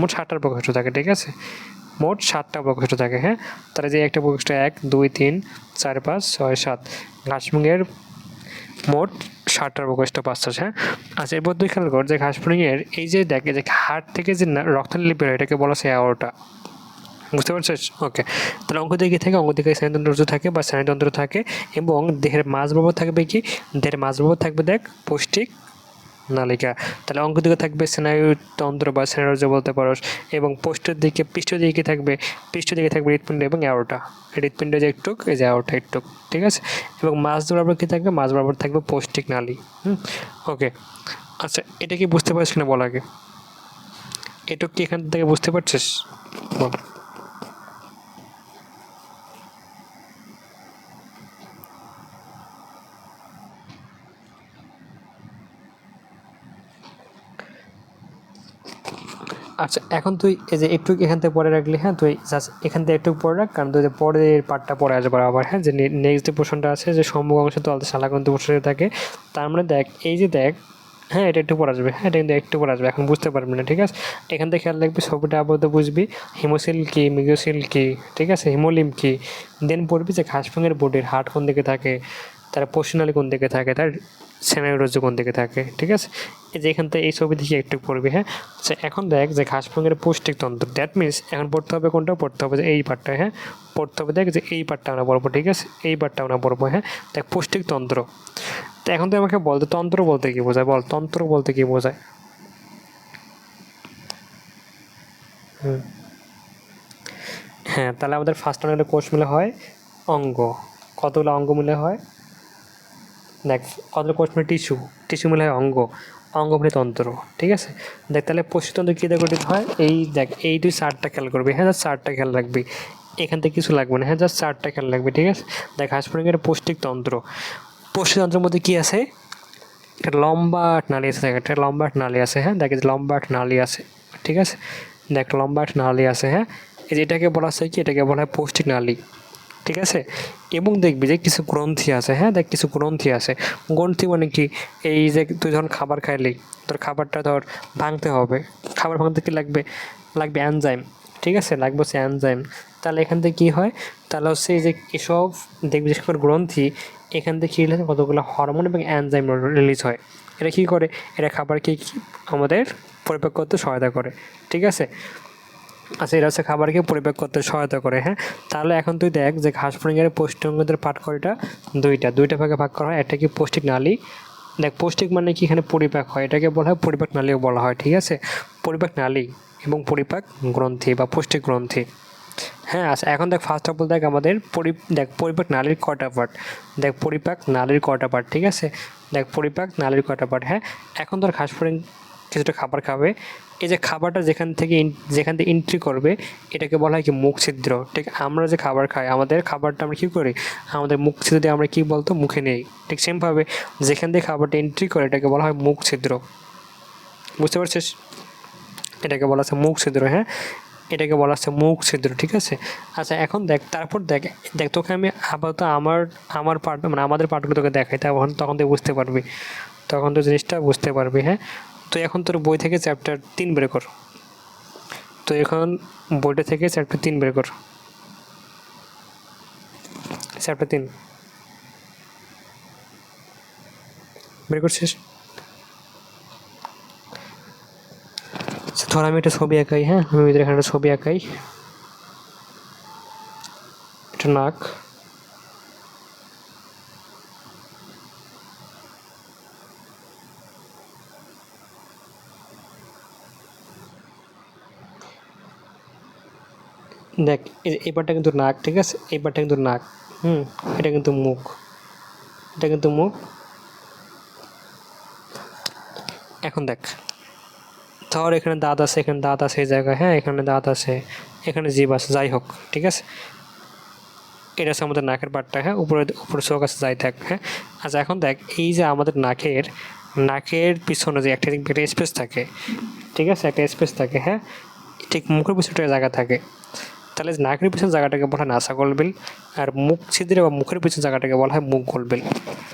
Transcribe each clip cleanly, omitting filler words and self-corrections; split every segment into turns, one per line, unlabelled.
মোট 7টা প্রকোষ্ঠ থাকে, ঠিক আছে, মোট 7টা প্রকোষ্ঠ থাকে। হ্যাঁ, তাহলে যে একটা প্রকোষ্ঠ 1 2 3 4 5 6 7, ঘাসফড়িংয়ের মোট 7টা প্রকোষ্ঠ 5টা। হ্যাঁ, আচ্ছা এরপর তুই খেয়াল কর যে ঘাসফড়িংয়ের এই যে দেখে যে হাড় থেকে যে রক্তনালী বের হয় এটাকে বলা হয় অ্যাওর্টা। বুঝতে পারছিস? ওকে, তাহলে অঙ্গ দিকে থাকে, অঙ্গ দিকে স্নায়ুতন্ত্র থাকে বা স্নায়ুতন্ত্র থাকে, এবং দেহের মাঝ বরাবর থাকবে কি, দেহের মাঝ বরাবর থাকবে দেখ পৌষ্টিক নালিকা। তাহলে অঙ্গ দিকে থাকবে স্নায়ুতন্ত্র বা স্নায়ুরজ্জ বলতে পারো, এবং পৃষ্ঠ দিকে থাকবে হৃৎপিণ্ড এবং অ্যাওর্টা। হৃৎপিণ্ড যে একটুক, এই যে অ্যাওর্টা একটুক, ঠিক আছে, এবং মাঝ বরাবর কি থাকবে, মাঝ বরাবর থাকবে পৌষ্টিক নালী। ওকে, আচ্ছা এটা কি বুঝতে পারছিস কিনা বল আগে, এটুক কি এখান থেকে বুঝতে পারছিস বল। আচ্ছা এখন তুই এই যে একটু এখান থেকে পরে রাখলি, হ্যাঁ তুই জাস্ট এখান থেকে একটু পরে রাখ, কারণ তুই যে পরের পার্টটা পরে আসবে আবার। হ্যাঁ, যে নেক্সট যে পোর্শনটা আছে যে সম্মুখ অংশ তলতে শালাগ্রন্থি পোর্শনে থাকে, তার মানে দেখ এই যে দেখ, হ্যাঁ এটা একটু পরে আসবে, হ্যাঁ এটা কিন্তু একটু পরে আসবে, এখন বুঝতে পারবি না, ঠিক আছে। এখান থেকে খেয়াল রাখবি, ছবিটা আপাতত বুঝবি হিমোসিল কি, মিগোসিল কি, ঠিক আছে, হিমোলিম কি, দেন পড়বি যে ঘাসফড়িংয়ের বডির হার্ট কোন দিকে থাকে, তার পশ্চিমনালী কোন দিকে থাকে, তার স্নায়ুরজ্জ কোন দিকে থাকে, ঠিক আছে। এই যে এখান থেকে এই ছবি দেখে একটু পড়বি। হ্যাঁ, আচ্ছা এখন দেখ যে ঘাসফড়িংয়ের পৌষ্টিক তন্ত্র, দ্যাট মিনস এখন পড়তে হবে কোনটা, পড়তে হবে যে এই পার্টটা। হ্যাঁ, পড়তে হবে দেখ যে এই পার্টটা আমরা পড়বো, ঠিক আছে, এই পার্টটা আমরা পড়বো। হ্যাঁ, দেখ পৌষ্টিক তন্ত্র। তো এখন তুই আমাকে বল তন্ত্র বলতে কি বোঝায়, বল তন্ত্র বলতে কি বোঝায়। হ্যাঁ, তাহলে আমাদের ফার্স্ট একটা কোষ মিলে হয় অঙ্গ, কতগুলো অঙ্গ মিলে হয় দেখ, কতগুলো কোষ মিলে টিস্যু মিলে হয় অঙ্গ, অঙ্গ মিলে তন্ত্র, ঠিক আছে। দেখ তাহলে পশুতন্ত্র কী দিয়ে গঠিত হয়, এই দেখ এই তুই 4টা খেয়াল করবি। হ্যাঁ, জাস্ট 4টা খেয়াল রাখবি, এখান থেকে কিছু লাগবে না। হ্যাঁ, জাস্ট 4টা খেয়াল রাখবি, ঠিক আছে। দেখ ঘাসফড়িংয়ের পৌষ্টিক তন্ত্র, পৌষ্টিকতন্ত্রের মধ্যে কী আছে, একটা লম্বা নালী আছে, দেখ একটা লম্বা নালী আছে। হ্যাঁ, দেখ লম্বা নালী আছে, ঠিক আছে, দেখ লম্বা নালী আছে। হ্যাঁ, এই যেটাকে বলা হয় কি, এটাকে বলা হয় পৌষ্টিক নালী, ঠিক আছে। এবং দেখবি যে কিছু গ্রন্থি আছে। হ্যাঁ, দেখ কিছু গ্রন্থি আছে। গ্রন্থি মানে কি, এই যে তুই ধর খাবার খাইলি, তোর খাবারটা ধর ভাঙতে হবে, খাবার ভাঙতে কি লাগবে, লাগবে এনজাইম, ঠিক আছে, লাগবে হচ্ছে এনজাইম। তাহলে এখান থেকে কী হয়, তাহলে হচ্ছে এই যে এসব দেখবি বিশেষ করে গ্রন্থি, এখান থেকে কী রিলিজ হয়, কতগুলো হরমোন এবং এনজাইম রিলিজ হয়। এটা কী করে, এটা খাবারকে আমাদের পরিপাক করতে সহায়তা করে, ঠিক আছে। আচ্ছা এটা হচ্ছে খাবারকে পরিপাক করতে সহায়তা করে। হ্যাঁ, তাহলে এখন তুই দেখ যে ঘাসফড়িংয়ের পৌষ্টিকঙ্গদের পাঠ কয়টা, দুইটা ভাগে ভাগ করা হয়। একটা কি পৌষ্টিক নালী, দেখ পৌষ্টিক মানে কি এখানে পরিপাক হয়, এটাকে বলা হয় পরিপাক নালীও বলা হয়, ঠিক আছে, পরিপাক নালী এবং পরিপাক গ্রন্থি বা পৌষ্টিক গ্রন্থি। হ্যাঁ, আচ্ছা এখন দেখ ফার্স্ট অফ অল দেখ আমাদের দেখ পরিপাক নালীর কয়টা পার্ট, দেখ পরিপাক নালীর কয়টা পার্ট, ঠিক আছে, দেখ পরিপাক নালীর কয়টা পার্ট। হ্যাঁ, এখন তোর ঘাসফড়িং কিছুটা খাবার খাবে, এই যে খাবারটা যেখান থেকে এন্ট্রি করবে এটাকে বলা হয় কি মুখ ছিদ্র, ঠিক। আমরা যে খাবার খাই, আমাদের খাবারটা আমরা কী করি, আমাদের মুখ ছিদ্র দিয়ে আমরা কী বলতো মুখে নেই, ঠিক সেমভাবে যেখান থেকে খাবারটা এন্ট্রি করে এটাকে বলা হয় মুখ ছিদ্র। বুঝতে পারছিস, এটাকে বলা হচ্ছে মুখ ছিদ্র। হ্যাঁ, এটাকে বলা হচ্ছে মুখ ছিদ্র, ঠিক আছে। আচ্ছা এখন দেখ তারপর দেখ দেখ তোকে আমি আপাতত আমার পার্ট মানে আমাদের পার্টগুলো তোকে দেখাই, তখন তুই বুঝতে পারবি, তখন তো জিনিসটা বুঝতে পারবি। হ্যাঁ, তো এখন তোর বই থেকে চ্যাপ্টার 3 বের কর, তো এখন বইটা থেকে চ্যাপ্টার 3 বের কর, চ্যাপ্টার 3 বের করছিস। ধর আমি একটা ছবি আঁকাই, হ্যাঁ আমি এখানে একটা ছবি আঁকাই, এটা নাক, দেখ এই পার্টটা কিন্তু নাক, ঠিক আছে, এই পার্টটা কিন্তু নাক, এটা কিন্তু মুখ, এটা কিন্তু মুখ। এখন দেখ ধর এখানে দাঁত আছে, এখানে দাঁত আছে এই জায়গায়, হ্যাঁ এখানে দাঁত আছে, এখানে জিভ আছে, যাই হোক, ঠিক আছে, এটা হচ্ছে আমাদের নাকের পার্টটা। হ্যাঁ, উপরে চোখ আছে, যাই থাক। হ্যাঁ, আচ্ছা এখন দেখ এই যে আমাদের নাকের পিছনে যে একটা স্পেস থাকে, ঠিক আছে, একটা স্পেস থাকে। হ্যাঁ, ঠিক মুখের পিছনে একটা জায়গা থাকে, তাহলে নাকের পিছনে জায়গাটাকে বলা হয় নাসাগোলবিল, আর মুখ ছিদ্রে বা মুখের পিছনে জায়গাটাকে বলা হয় মুখগোলবিল,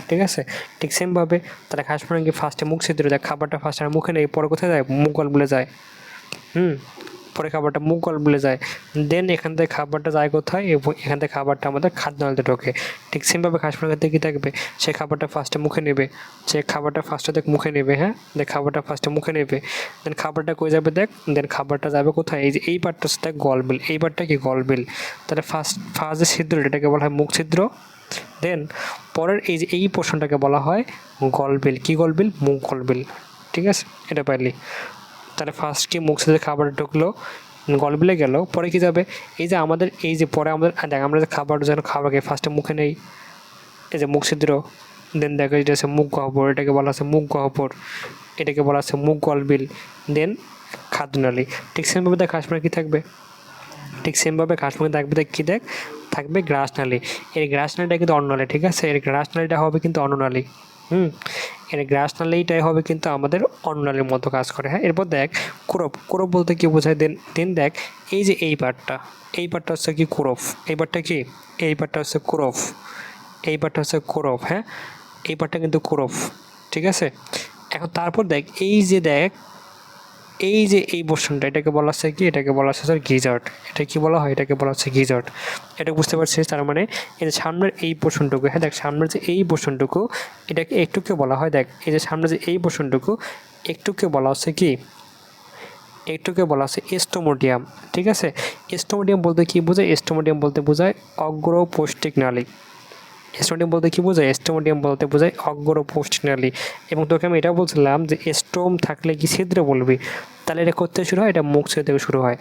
ঠিক আছে। ঠিক সেমভাবে তাহলে ঘাসফড়িং ফার্স্টে মুখ ছিদ্রে যায়, খাবারটা ফার্স্টে মুখে নেই, পরে কোথায় যায়, মুখগোলবিলে যায়। পরে খাবারটা মুখ গলবিলে যায়, দেন এখান থেকে খাবারটা যায় কোথায়, এবং এখান থেকে খাবারটা আমাদের খাদ্যনালীতে ঢোকে। ঠিক সেমভাবে ঘাসফড়িং ক্ষেত্রে কী থাকবে, সে খাবারটা ফার্স্টে মুখে নেবে, সে খাবারটা ফার্স্টে দেখ মুখে নেবে, হ্যাঁ দেখ খাবারটা ফার্স্টে মুখে নেবে, দেন খাবারটা কই যাবে দেখ, দেন খাবারটা যাবে কোথায়, এই যে এই পার্টটা হচ্ছে দেখ গলবিল, এই পার্টটা কি গলবিল। তাহলে ফার্স্ট যে ছিদ্র এটাকে বলা হয় মুখ ছিদ্র, দেন পরের এই যে এই পোর্শনটাকে বলা হয় গলবিল, কি গলবিল, মুখ গলবিল। ঠিক আছে, এটা পাইলি। তাহলে ফার্স্ট কি মুখ ছিদ্রে খাবার ঢুকলো, গলবিলে গেল, পরে কি যাবে, এই যে আমাদের এই যে পরে আমাদের দেখ আমরা যে খাবার যেন খাবারকে ফার্স্টে মুখে নেই, এই যে মুখ ছিদ্র, দেন দেখো এটা হচ্ছে মুখ গহ্বর, এটাকে বলা আছে মুখ গহ্বর, এটাকে বলা আছে মুখ গলবিল, দেন খাদ্যনালী। ঠিক সেমভাবে দেখ ঘাসফড়িং কী থাকবে, ঠিক সেমভাবে ঘাসফড়িং থাকবে দেখ কী দেখ থাকবে গ্রাসনালী। এর গ্রাসনালীটা কিন্তু অন্ননালী, ঠিক আছে, এর গ্রাসনালীটা হবে কিন্তু অন্ননালী। এর গ্রাসনালীটাই হবে কিন্তু আমাদের অন্ননালীর মতো কাজ করে। হ্যাঁ, এরপর দেখ কুরব, কুরব বলতে কি বোঝায়, দেন দেখ এই যে এই পার্টটা হচ্ছে কি কুরব, এই পার্টটা কি, এই পার্টটা হচ্ছে কুরব, এই পার্টটা হচ্ছে কুরব। হ্যাঁ, এই পার্টটা কিন্তু কুরব, ঠিক আছে। এখন তারপর দেখ এই যে দেখ এই যে এই পোর্শনটা এটাকে বলা হচ্ছে কি, এটাকে বলা হচ্ছে স্যার গিজার্ড। এটা কি বলা হয়, এটাকে বলা হচ্ছে গিজার্ড। এটা বুঝতে পারছিস, তার মানে এই যে সামনের এই পোর্শনটুকু, হ্যাঁ দেখ সামনের যে এই পোর্শনটুকু এটাকে একটুকে বলা হয়, দেখ এই যে সামনে যে এই পোর্শনটুকু একটুকে বলা হচ্ছে কি, একটুকে বলা হচ্ছে এস্টোমোডিয়াম। ঠিক আছে, এস্টোমোডিয়াম বলতে কি বোঝায়, এস্টোমোডিয়াম বলতে বোঝায় অগ্রপৌষ্টিক নালী। এস্টোমোডিয়াম বলতে কি বোঝায়, এস্টোমোডিয়াম বলতে বোঝায় অগ্রপৌষ্টিক নালী। এবং তোকে আমি এটা বলছিলাম যে স্টোম থাকলে কি ছিদ্র বলবি, তাহলে এটা করতে শুরু হয়, এটা মুখ ছিদ্র থেকে শুরু হয়।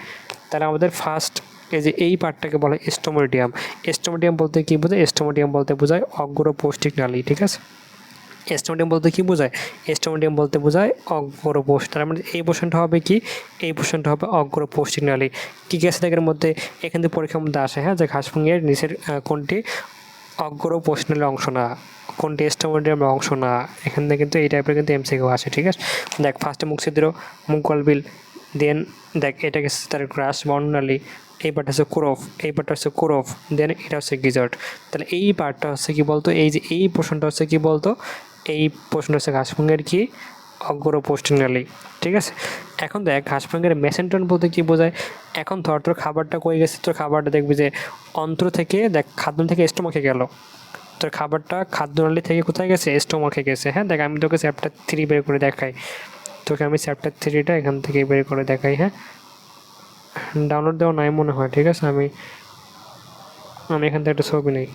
তাহলে আমাদের ফার্স্ট এই যে এই পার্টটাকে বলা হয় এস্টোমোডিয়াম। এস্টোমোডিয়াম বলতে কি বোঝায়, এস্টোমোডিয়াম বলতে বোঝায় অগ্রপৌষ্টিক নালী। ঠিক আছে, এস্টোমোডিয়াম বলতে কি বোঝায়, এস্টোমোডিয়াম বলতে বোঝায় অগ্রপৌষ্টিক। তার মানে এই পোর্শনটা হবে কি, এই পোর্শনটা হবে অগ্রপৌষ্টিক নালী। কী কী আছে এর মধ্যে, এখান থেকে পরীক্ষার মধ্যে আসে, হ্যাঁ যে ঘাসফড়িংয়ের নিচের কোনটি অগ্রপৌষ্টিক নালীর অংশ না, কোনটি এস্টোমোডিয়ামের অংশ না, এখান থেকে কিন্তু এই টাইপের কিন্তু এমসিকিউ আসে। ঠিক আছে, দেখ ফার্স্টে মুখ ছিদ্র, মুখ গলবিল, দেন দেখ এটাকে তার গ্রাস বর্ণনালী, এই পার্টটা হচ্ছে কুরব, এই পার্টটা হচ্ছে কুরব, দেন এটা হচ্ছে গিজার্ড। তাহলে এই পার্টটা হচ্ছে কি বলতো, এই যে এই পোর্শনটা হচ্ছে কি বলতো, এই পোর্শনটা হচ্ছে ঘাসফড়িংয়ের কি অগ্রপৌষ্টিক নালী। ঠিক আছে, এখন দেখ ঘাসফড়িংয়ের মেসেন্টন বলতে কি বোঝায়। এখন ধর তোর খাবারটা কই গেছে, তোর খাবারটা দেখবি যে অন্ত্র থেকে দেখ খাদ্য থেকে স্টোমাকে গেল, তোর খাবারটা খাদ্যনালী থেকে কোথায় গেছে, স্টোমাকে গেছে। হ্যাঁ দেখ আমি তোকে চ্যাপ্টার 3 বের করে দেখাই, তোকে আমি চ্যাপ্টার 3টা এখান থেকে বের করে দেখাই। হ্যাঁ, ডাউনলোড দেওয়া নাই মনে হয়। ঠিক আছে, আমি এখান থেকে একটা ছবি নেই।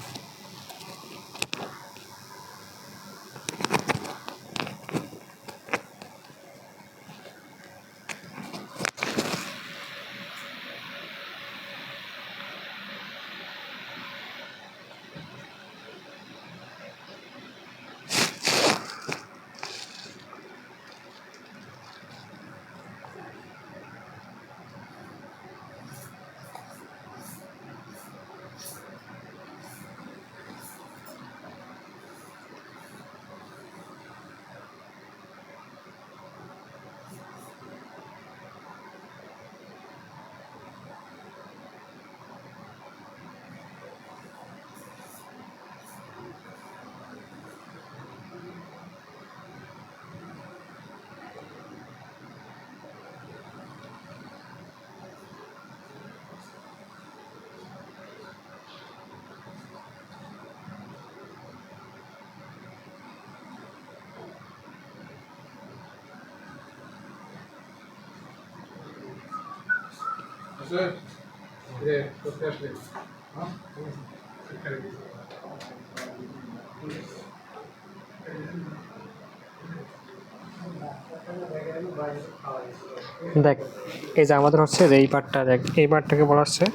দেখ এই যে আমাদের হচ্ছে যে এই পার্টটা, দেখ এই পার্টটাকে বলা হচ্ছে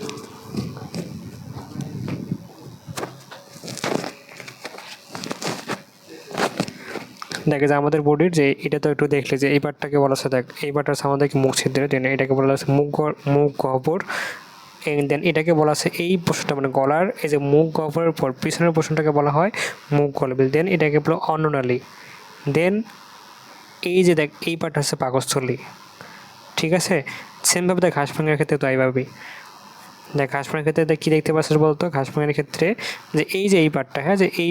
দেখ যে আমাদের বডির যে এটা তো একটু দেখলে যে এই পার্টটাকে বলা হচ্ছে, দেখ এই পার্টটা হচ্ছে আমাদের মুখ ছিদ্র, দেন এটাকে বলা হচ্ছে মুখ গহ্বর, দেন এটাকে বলা আছে এই পোর্শনটা মানে গলার এই যে মুখ গহ্বরের পর পিছনের পোর্শনটাকে বলা হয় মুখ গলবিল, দেন এটাকে বলা অন্ননালী, দেন এই যে দেখ এই পার্টটা হচ্ছে পাকস্থলী। ঠিক আছে, সেমভাবে দেখ ঘাসফড়িংয়ের ক্ষেত্রে তো এইভাবেই দেখ ঘাসফড়িংয়ের ক্ষেত্রে কি দেখতে পাচ্ছিস বলতো, ঘাসফড়িংয়ের ক্ষেত্রে যে এই পার্টটা, হ্যাঁ, যে এই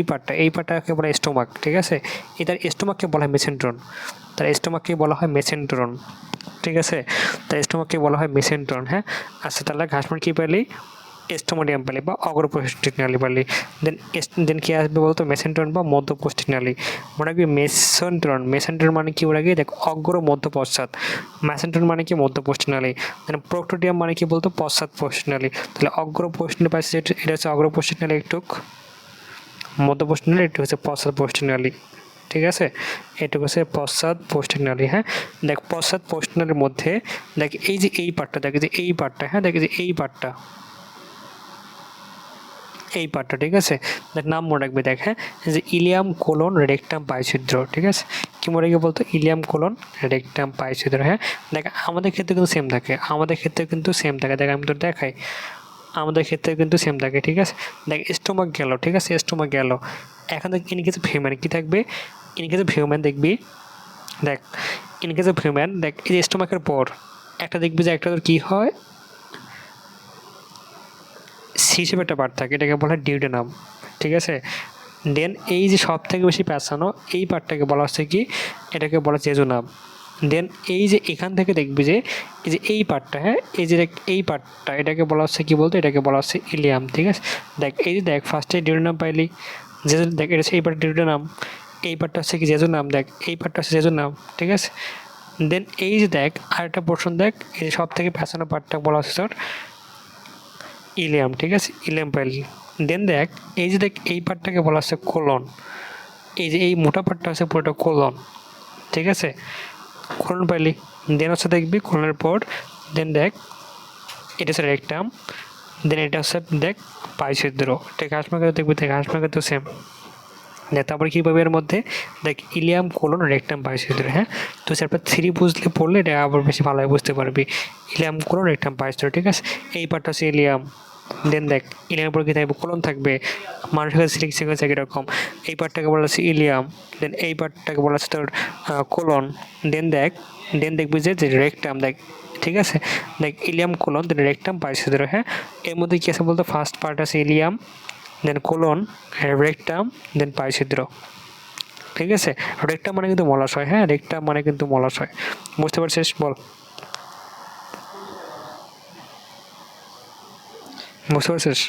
পার্টটাকে বলা হয় স্টোমাক, ঠিক আছে। এটার স্টোমাককে বলা হয় মেসেন্ট্রন, তার স্টোমাককে বলা হয় মেসেন্ট্রন, ঠিক আছে। তার স্টোমাককে বলা হয় মেসেন্ট্রন, হ্যাঁ। আচ্ছা, তাহলে ঘাসফড়িং কী পেলি, স্টোমোডিয়াম পেলি বা অগ্রপোষ্টিক নালী পেলি। দেন কি আসবে বলতো, মেসেন্ট্রন বা মধ্যপোষ্টিক নালী। মনে রাখবি মেসেন্ট্রন মানে কি, মনে রাখবি দেখ অগ্র মধ্য পশ্চাৎ, মেসেন্ট্রন মানে কি মধ্যপোষ্টিক নালী। দেন প্রোক্টোডিয়াম মানে কি বলতো, পশ্চাৎপোষ্টিক নালী। তাহলে অগ্রপোষ্টিক নালী পাচ্ছি, এটা হচ্ছে অগ্রপোষ্টিক নালী একটু, মধ্যপোষ্টিক নালী একটু হচ্ছে পশ্চাৎপোষ্টিক নালী, ঠিক আছে। এটুকু হচ্ছে পশ্চাৎপোষ্টিক নালী, হ্যাঁ। দেখ পশ্চাৎপোষ্টিক নালীর মধ্যে দেখ এই পার্টটা, দেখ যে এই পার্টটা, হ্যাঁ, দেখ যে এই পার্টটা, ঠিক আছে। দেখ নাম মনে রাখবি, দেখ, হ্যাঁ, যে ইলিয়াম কোলন রেকটাম পাইছিদ্র, ঠিক আছে। কি মনে রাখবি বলতো, ইলিয়াম কোলন রেকটাম পাইছিদ্র, হ্যাঁ। দেখ আমাদের ক্ষেত্রে কিন্তু সেম থাকে, দেখ আমি তোর দেখাই, আমাদের ক্ষেত্রে কিন্তু সেম থাকে, ঠিক আছে। দেখ স্টোমাক গেল, ঠিক আছে, স্টোমাক গেল। এখন দেখ ইন কেস অফ হিউম্যান কী থাকবে, ইন কেস অফ হিউম্যান দেখবি, দেখ ইন কেস অফ হিউম্যান দেখ এই যে স্টোমাকের পর একটা দেখবি যে একটা তোর কী হয়, সি হিসেবে একটা পার্ট থাকে, এটাকে বলা হয় ডিউডেনাম, ঠিক আছে। দেন এই যে সব থেকে বেশি প্যাঁচানো এই পার্টটাকে বলা হচ্ছে কি, এটাকে বলা জেজুনাম। দেন এই যে এখান থেকে দেখবি যে এই পার্টটা, হ্যাঁ, এই যে দেখ এই পার্টটা, এটাকে বলা হচ্ছে কি বলতো, এটাকে বলা হচ্ছে ইলিয়াম, ঠিক আছে। দেখ এই যে দেখ ফার্স্টে ডিউডেনাম পাইলি, দেখ এটা হচ্ছে এই পার্ট ডিউডেনাম, এই পার্টটা হচ্ছে কি জেজুনাম, দেখ এই পার্টটা হচ্ছে জেজুনাম, ঠিক আছে। দেন এই যে দেখ আরেকটা পোর্শন, দেখ এই যে সব থেকে প্যাঁচানো পার্টটা বলা হচ্ছে তোর ইলিয়াম, ঠিক আছে, ইলিয়াম পাইলি। দেন দেখ এই যে দেখ এই পার্টটাকে বলা হচ্ছে কোলন, এই যে এই মোটা পার্টটা হচ্ছে পুরোটা কোলন, ঠিক আছে, কোলন পাইলি। দেন হচ্ছে দেখবি কোলনের পর দেন দেখ এটা হচ্ছে রেকটাম, দেন এটা হচ্ছে দেখ পাইছিদ্র, ঠিক হাসমাকে দেখবি, দেখ হাসমাকে তো সেম। দেখ তারপরে কী পাবি এর মধ্যে, দেখ ইলিয়াম কোলন রেকটাম পাইছিদ্র, হ্যাঁ। তো চ্যাপ্টার 3 বুঝলে পড়লে এটা আবার বেশি ভালোভাবে বুঝতে পারবি, ইলিয়াম কোলন রেকটাম পাইছিদ্র, ঠিক আছে। এই পার্টটা হচ্ছে ইলিয়াম। দেন দেখ ইলিয়ামের পর কী থাকবে, কোলন থাকবে, মানুষের কাছে সিলেক্স এরকম। এই পার্টটাকে বলা হচ্ছে ইলিয়াম, দেন এই পার্টটাকে বলা হচ্ছে তোর কোলন। দেন দেখবি যে রেকটাম, দেখ, ঠিক আছে। দেখ ইলিয়াম কোলন দেন রেকটাম পাইছিদ্র, হ্যাঁ। এর মধ্যে কী আছে বলতো, ফার্স্ট পার্ট আছে ইলিয়াম, দেন কোলন, রেকটাম, দেন পাইছিদ্র, ঠিক আছে। রেকটাম মানে কিন্তু মলাশয়, হ্যাঁ, রেকটাম মানে কিন্তু মলাশয়, বুঝতে পারছিস বল, বুঝতে পারছিস।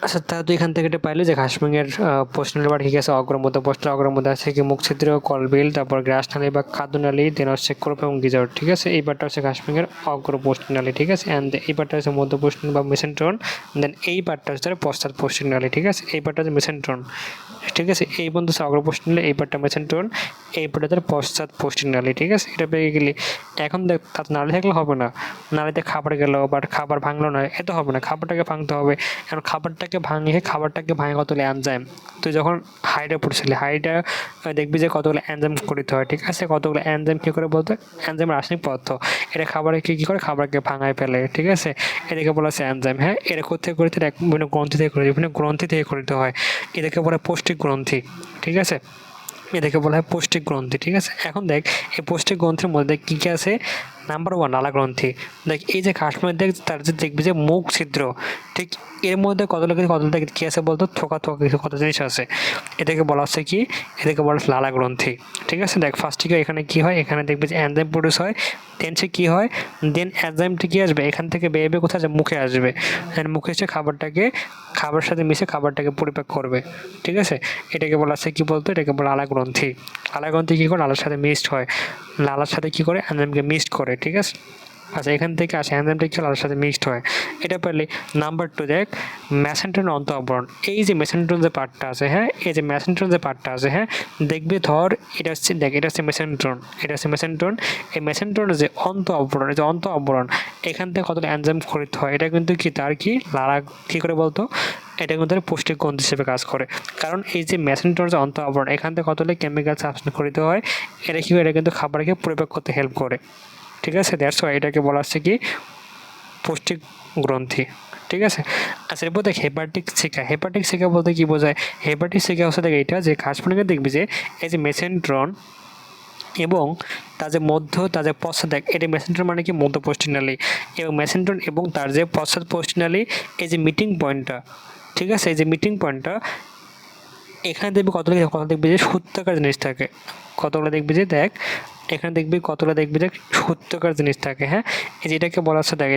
আচ্ছা, তা তুই এখান থেকে এটা পাইলি যে ঘাসফড়িংয়ের পোস্টনালী পার্ট ঠিক আছে, অগ্রমধ্য পোস্টাল, অগ্রমধ্যে আছে কি মুখ ছিদ্র, কলবিল, তারপর গ্রাসনালী বা খাদ্যনালী, দেন হচ্ছে ক্রোপ এবং গিজার, ঠিক আছে। এই পার্টটা হচ্ছে ঘাসফড়িংয়ের অগ্রপোস্টনালী, ঠিক আছে। অ্যান্ড এই পার্টটা হচ্ছে মধ্যপোস্টনালী বা মেসেন্ট্রন। দেন এই পার্টটা হচ্ছে পশ্চাৎ পোস্টনালী, ঠিক আছে। এই পার্টটা হচ্ছে মেসেন্ট্রন, ঠিক আছে। এই বন্ধু হচ্ছে অগ্রপোস্টনালী, এই পার্টটা মেসেন্ট্রন, এই পার্টটা হচ্ছে পশ্চাৎ পোস্টনালী, ঠিক আছে। এটা পেয়ে গেলি। এখন দেখ তার নালী থাকলে হবে না, নালীতে খাবার গেল বাট খাবার ভাঙলো না, এত হবে না, খাবারটাকে ভাঙতে হবে। এখন খাবারটাকে ভাঙে কতগুলো এনজাইম, তুই যখন হাইডে পড়ছিলি হাইডে দেখবি যে কতগুলো এনজাইম গঠিত হয়, ঠিক আছে। কতগুলো এনজাইম কী করে বলতে, এনজাইম রাসায়নিক পদার্থ, এটা খাবারকে কী করে, খাবারকে ভাঙায় ফেলে, ঠিক আছে। এটাকে বলা হচ্ছে এনজাইম, হ্যাঁ। এটা কোথায় গঠিত, বিভিন্ন গ্রন্থি থেকে গঠিত, বিভিন্ন গ্রন্থি থেকে গঠিত হয়, এটাকে বলা হয় পৌষ্টিক গ্রন্থি, ঠিক আছে। এটাকে বলা হয় পৌষ্টিক গ্রন্থি, ঠিক আছে। এখন দেখ এই পৌষ্টিক গ্রন্থির মধ্যে কী কী আছে, নাম্বার 1 নালা গ্রন্থি। দেখ এই যে ঘাসফড়িং দেখ তার যে দেখবি যে মুখ ছিদ্র, ঠিক এর মধ্যে কতগুলো কী আছে বলতো, থোকা কিছু কত জিনিস আছে, এটাকে বলা হচ্ছে কি, এটাকে বলা হচ্ছে লালা গ্রন্থি, ঠিক আছে। দেখ ফার্স্টে এখানে কী হয়, এখানে দেখবি যে এনজাইম প্রডিউস হয়, দেন সে কী হয়, দেন এনজাইমটি কী আসবে, এখান থেকে বেয়ে কোথায় যে মুখে আসবে, মুখে এসে খাবারের সাথে মিশে খাবারটাকে পরিপাক করবে, ঠিক আছে। এটাকে বলা হচ্ছে কী বলতো, এটাকে বলা লালা গ্রন্থি। লালা গ্রন্থি কী করে, লালার সাথে মিক্সড হয়, লালার সাথে কী করে, এনজাইমকে মিক্সড করে, ঠিক আছে। আচ্ছা, এখান থেকে আসে এনজাইমটা কি লালার সাথে মিক্সড হয়, এটা পেলে। নাম্বার 2 দেখ মেসেন্ট্রন অন্ত আবরণ, এই যে মেসেন্ট্রন যে পার্টটা আছে, হ্যাঁ, এই যে মেসেন্ট্রন যে পার্টটা আছে, হ্যাঁ, দেখবি ধর এটা হচ্ছে, দেখ এটা হচ্ছে মেসেন্ট্রন, এই মেসেন্ট্রনের যে অন্ত আবরণ, এই যে অন্ত আবরণ, এখান থেকে কতটা এনজাইম খরিত হয়, এটা কিন্তু কি তার কি লালা কী করে বলতো, এটা কিন্তু পৌষ্টিক গ্রন্থি হিসেবে কাজ করে। কারণ এই যে মেসেন্ট্রন যে অন্ত আবরণ, এখান থেকে কতটা কেমিক্যাল সাবস্টেন্স খরিত হয়, এটা কি, এটা কিন্তু খাবারকে পরিপাক করতে হেল্প করে, ঠিক আছে। দ্যাটস ওয়াই এটাকে বলা হচ্ছে কি পৌষ্টিক গ্রন্থি, ঠিক আছে। আচ্ছা, এরপর দেখ হেপাটিক শিকা বলতে কি বোঝায়, হেপাটিক শিকা হচ্ছে দেখ এইটা যে ঘাসফড়িংয়ে দেখবি যে এই যে মেসেন্ট্রন, এবং তার যে মধ্য তার যে পশ্চাৎ দেখ, এটা মেসেন্ট্রন মানে কি মধ্য পশ্চিমনালী, এবং মেসেন্ট্রন এবং তার যে পশ্চাৎ পশ্চিমনালী এই যে মিটিং পয়েন্টটা, ঠিক আছে, এই যে মিটিং পয়েন্টটা এখানে দেখবি কতগুলো দেখবি যে সূত্রাকার জিনিস থাকে, কতগুলো দেখবি যে দেখ এখানে দেখবি কতগুলো দেখবি যে সূত্রাকার জিনিস থাকে। হ্যাঁ, এই যে এটাকে বলা হচ্ছে দেখ,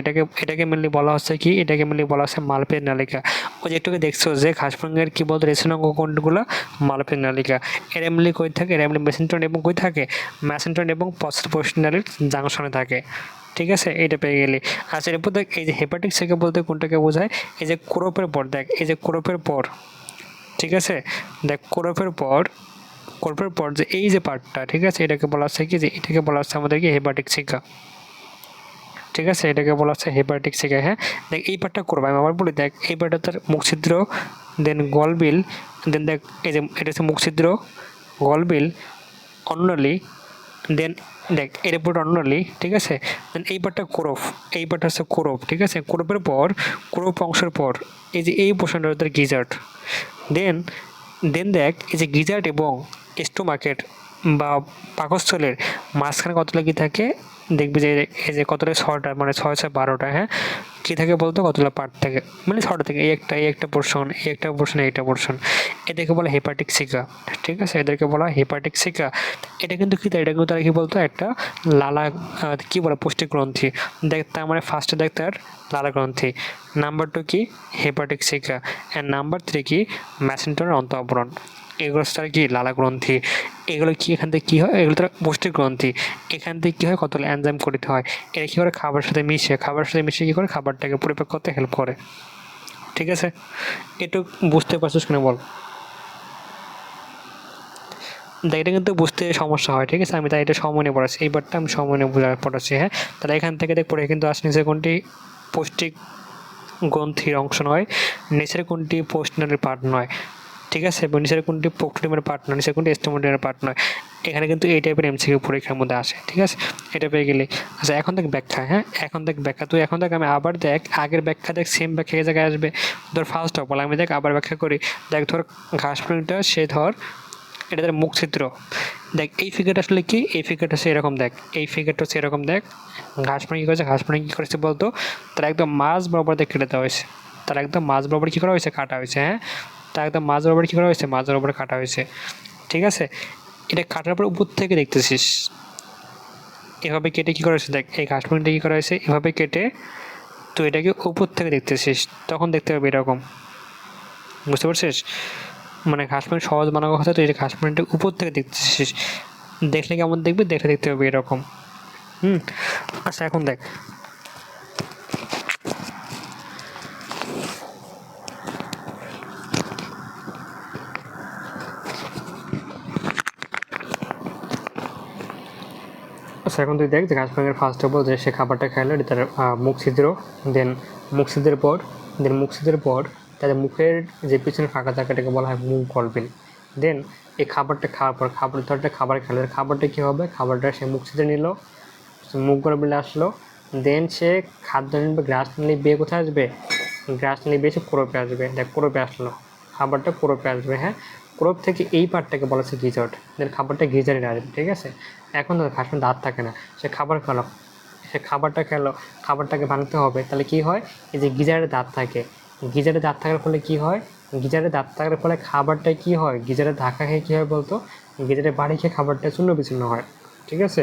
এটাকে মেনলি বলা হচ্ছে কি, এটাকে মেনলি বলা হচ্ছে মালপের নালিকা। ওই যে একটুকে দেখছো যে ঘাসফড়িংয়ের কি বলতো রেশনাঙ্গ কোনগুলো, মালপের নালিকা। এর এমনি কই থাকে, এর এমনি মেসেন্ট্রন এবং কই থাকে, মেসেন্ট্রন এবং পশ্চাৎ পশ্চিমনালীর জাংশনে থাকে। ঠিক আছে, এইটা পেয়ে গেলি। আচ্ছা এরপর দেখ এই যে হেপাটিক সেকে বলতে কোনটাকে বোঝায়, এই যে ক্রোপের পর দেখ, এই যে ক্রোপের পর, ঠিক আছে, দেখ কোরপের পর যে এই যে পার্টটা, ঠিক আছে, এটাকে বলা হচ্ছে কি, যে এটাকে বলা হচ্ছে আমাদেরকে হেপাটিক শিকা। ঠিক আছে, এটাকে বলা হচ্ছে হেপাটিক শিকা। হ্যাঁ, দেখ এই পার্টটা করবো, আমি আবার বলি, দেখ এই পার্টটা তার মুখছিদ্র, দেন গলবিল, দেন দেখ এই যে এটা হচ্ছে মুখছিদ্র, গলবিল, অন্নলি, দেন দেখ এর উপর অন্নলি, ঠিক আছে, দেন এই পার্টটা কোরফ, এই পার্টটা হচ্ছে কোরফ, ঠিক আছে, কোরফের পর কোরফ অংশের পর এই যে এই পোর্শনটা হচ্ছে গিজার্ড। দেন দেন দেখ এই যে গিজার্ড এবং স্টোমাকের বা পাকস্থলের মাঝখানে কতটা কি থাকে, দেখবি যে এই যে কতটা 6টা, মানে 6 6 12টা। হ্যাঁ, কী থাকে বলতো, কতগুলো পার্ট থাকে, মানে 6টা থেকে এই একটা পোর্শন, এইটা পোর্শন, এদেরকে বলা হেপাটিক সিকা। ঠিক আছে, এদেরকে বলা হেপাটিক সিকা। এটা কিন্তু কী, এটা কিন্তু তারা কী বলতো, একটা লালা কী বলে পুষ্টিক গ্রন্থি। দেখ তার মানে ফার্স্টে দেখ তার লালা গ্রন্থি, নাম্বার 2 কি হেপাটিক সিকা, অ্যান্ড নাম্বার 3 কি মেসেন্ট্রনের অন্তঃআবরণ। এগুলো তার কি লালা গ্রন্থি। এগুলো কি এখান থেকে কী হয়, এগুলো তার পুষ্টিক গ্রন্থি। এখান থেকে কী হয়, কতগুলো এনজাইম করতে হয়, এটা কী করে খাবারের সাথে মিশে কী করে খাবারটাকে পরিপাক করতে হেল্প করে। ঠিক আছে, একটু বুঝতে পারছিস কিনা বল। দেখ এটা কিন্তু বুঝতে সমস্যা হয়, ঠিক আছে, আমি তাই এটা সময় নিয়ে পড়াচ্ছি, এইবারটা আমি সময় নিয়ে পড়াচ্ছি। হ্যাঁ, তাহলে এখান থেকে দেখ পড়ে কিন্তু আসলে নিচের কোনটি পৌষ্টিক গ্রন্থির অংশ নয়, নিচের কোনটি পোস্টনালের পার্ট নয়, ঠিক আছে, এবং নিচের কোনটি প্রোক্টোডিয়ামের পার্ট নয়, নিচের কোনটি স্টোমাডিয়ামের পার্ট নয়। এখানে কিন্তু এই টাইপের এমসিকিউ পরীক্ষার মধ্যে আসে। ঠিক আছে, এটা পেয়ে গেলে। আচ্ছা এখন দেখ ব্যাখ্যা। হ্যাঁ, এখন দেখ ব্যাখ্যা, তুই এখন দেখ আমি আবার দেখ আগের ব্যাখ্যা দেখ, সেম ব্যাখ্যা এই জায়গায় আসবে। ধর ফার্স্ট অফ অল আমি দেখ আবার ব্যাখ্যা করি। দেখ ধর ঘাসফড়িংটা সে ধর এটা তার মুখ ছিদ্র। দেখ এই ফিগারটা আসলে কি, এই ফিগারটা হচ্ছে এরকম দেখ, এই ফিগারটা হচ্ছে এরকম দেখ। ঘাসফড়িং কী করেছে, ঘাসফড়িং কী করেছে বলতো, তার একদম মাঝ বরাবর দেখ কেটে দেওয়া হয়েছে, তার একদম মাঝ বরাবর কী করা হয়েছে, কাটা হয়েছে। হ্যাঁ, তার একদম মাঝ বরাবর কী করা হয়েছে, মাঝ বরাবর কাটা হয়েছে। ঠিক আছে, এটা কাটার পর উপর থেকে দেখতেছিস এভাবে কেটে কী করা হয়েছে, দেখ এই ঘাসফড়িংটা কী করা হয়েছে, এভাবে কেটে তো এটাকে উপর থেকে দেখতেছিস, তখন দেখতে পাবি এরকম। বুঝতে পারছিস, মানে ঘাসফড়িং সহজ বানানো কথা, তো এই ঘাসফড়িংটা উপর থেকে দেখতেছিস, দেখলে কেমন দেখবি, দেখতে হবে এরকম। আচ্ছা এখন দেখ আচ্ছা এখন তুই দেখ যে ঘাসফড়িংয়ের ফার্স্ট অফ অল যে সে খাবারটা খাইলো, তার মুখ ছিদ্র, দেন মুখ ছিদ্রের পর তাদের মুখের যে পিছনে ফাঁকা জায়গাটাকে বলা হয় মুখ গলবিল। দেন এই খাবারটা খাওয়ার পর খাবার খেলো, খাবারটা কী হবে, খাবারটা সে মুখ ছিদ্রে নিল, মুখ গলবিলে আসলো, দেন সে খাদ্য নিবে, গ্রাস নিলে বিয়ে কোথায় আসবে, গ্রাস নিলে বিয়ে সে কোরপে আসবে। দেখ কোরপে আসলো, খাবারটা কোরপে আসবে। হ্যাঁ, কোরপ থেকে এই পার্টটাকে বলা হচ্ছে গিজট, দেন খাবারটা গিজারে আসবে। ঠিক আছে, এখন ঘাসফড়িং দাঁত থাকে না, সে খাবারটা খেলো, খাবারটাকে ভাঙতে হবে, তাহলে কি হয়, এই যে গিজারে দাঁত থাকে, গিজারে দাঁত থাকার ফলে কি হয়, গিজারে দাঁত থাকার ফলে খাবারটা কি হয়, গিজারে ধাক্কা খেয়ে কী হয় বলতো, গিজারে বাড়ি খেয়ে খাবারটা চূর্ণ বিচূর্ণ হয়। ঠিক আছে,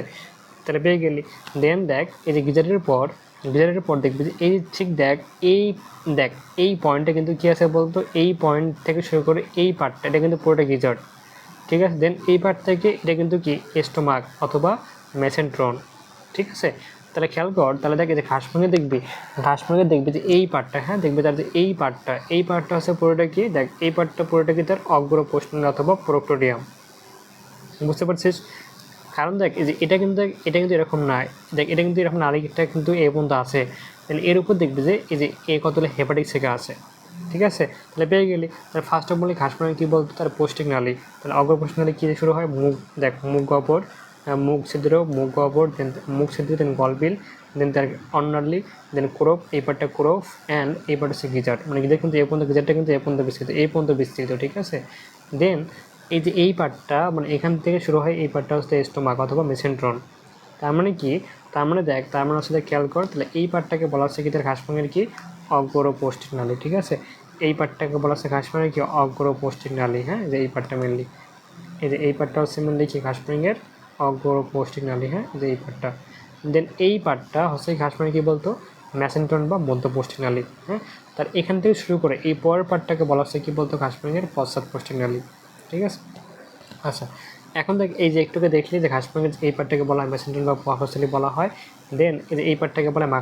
তাহলে পেয়ে গেলি। দেন দেখ এই যে গিজারের পর দেখবি যে এই ঠিক দেখ এই পয়েন্টটা কিন্তু কী আছে বলতো, এই পয়েন্ট থেকে শুরু করে এই পার্টটা, এটা কিন্তু পুরোটা গিজার। ঠিক আছে, দেন এই পার্ট থেকে এটা কিন্তু কি স্টোমাক অথবা মেসেন্ট্রন। ঠিক আছে, তাহলে খেয়াল কর, তাহলে দেখ এই যে ঘাসফড়িংয়ে দেখবি যে এই পার্টটা, হ্যাঁ দেখবি তার যে এই পার্টটা হচ্ছে পুরোটা কি, দেখ এই পার্টটা পুরোটা কি তার অগ্রপোষ্টনালী অথবা প্রোক্টোডিয়াম। বুঝতে পারছিস, কারণ দেখ এই যে এটা কিন্তু এরকম নয়, দেখ এটা কিন্তু এরকম নালীটা কিন্তু এ পর্যন্ত আছে, তাহলে এর উপর দেখবি যে এই যে এ কতগুলো হেপাটিক শিকা আছে। ঠিক আছে, তাহলে পেয়ে গেলি। তাহলে ফার্স্ট অফ বলি ঘাসফড়িং কী বলতো, তার পৌষ্টিক নালী, তাহলে অগ্রপোষ্টক নালী কী শুরু হয়, মুখ গহ্বর, মুখ গহ্বর, দেন মুখ ছিদ্র, দেন গলবিল, দেন তার অন্নালী, দেন ক্রোপ, এই পার্টটা ক্রোপ, অ্যান্ড এই পার্ট হচ্ছে গিজার, মানে গিজার কিন্তু এ পর্যন্ত, গিজারটা কিন্তু এ পর্যন্ত বিস্তৃত, ঠিক আছে। দেন এই যে এই পার্টটা মানে এখান থেকে শুরু হয়, এই পার্টটা হচ্ছে স্টোমাক অথবা মেসেন্ট্রন। তার মানে কি, তার মানে দেখ, তার মানে হচ্ছে খেয়াল কর, তাহলে এই পার্টটাকে বলা হচ্ছে কি তার ঘাসফড়িংয়ের কি অগ্র পৌষ্টিক নালী, ঠিক আছে। এই পার্টটাকে বলা হচ্ছে ঘাসফড়িংয়ের কি অগ্র পৌষ্টিক নালী, হ্যাঁ, যে এই পার্টটা মেনলি, এই যে এই পার্টটা হচ্ছে মেনলি কি ঘাসফড়িংয়ের অগ্র পৌষ্টিক নালী, হ্যাঁ, যে এই পার্টটা। দেন এই পার্টটা হচ্ছে ঘাসফড়িং কি বলতো মেসেন্ট্রন বা মধ্য পৌষ্টিক নালী, হ্যাঁ। তার এখান থেকে শুরু করে এই পরের পার্টটাকে বলা হচ্ছে কি বলতো ঘাসফড়িংয়ের পশ্চাৎ পৌষ্টিক নালী, ঠিক আছে। আচ্ছা, এখন দেখ এই যে একটুকে দেখলি যে ঘাসফড়িংয়ের এই পার্টটাকে বলা হয় মেসেন্ট্রন বা পাকস্থলী বলা হয়। দেন এই পার্টটাকে বলা হয়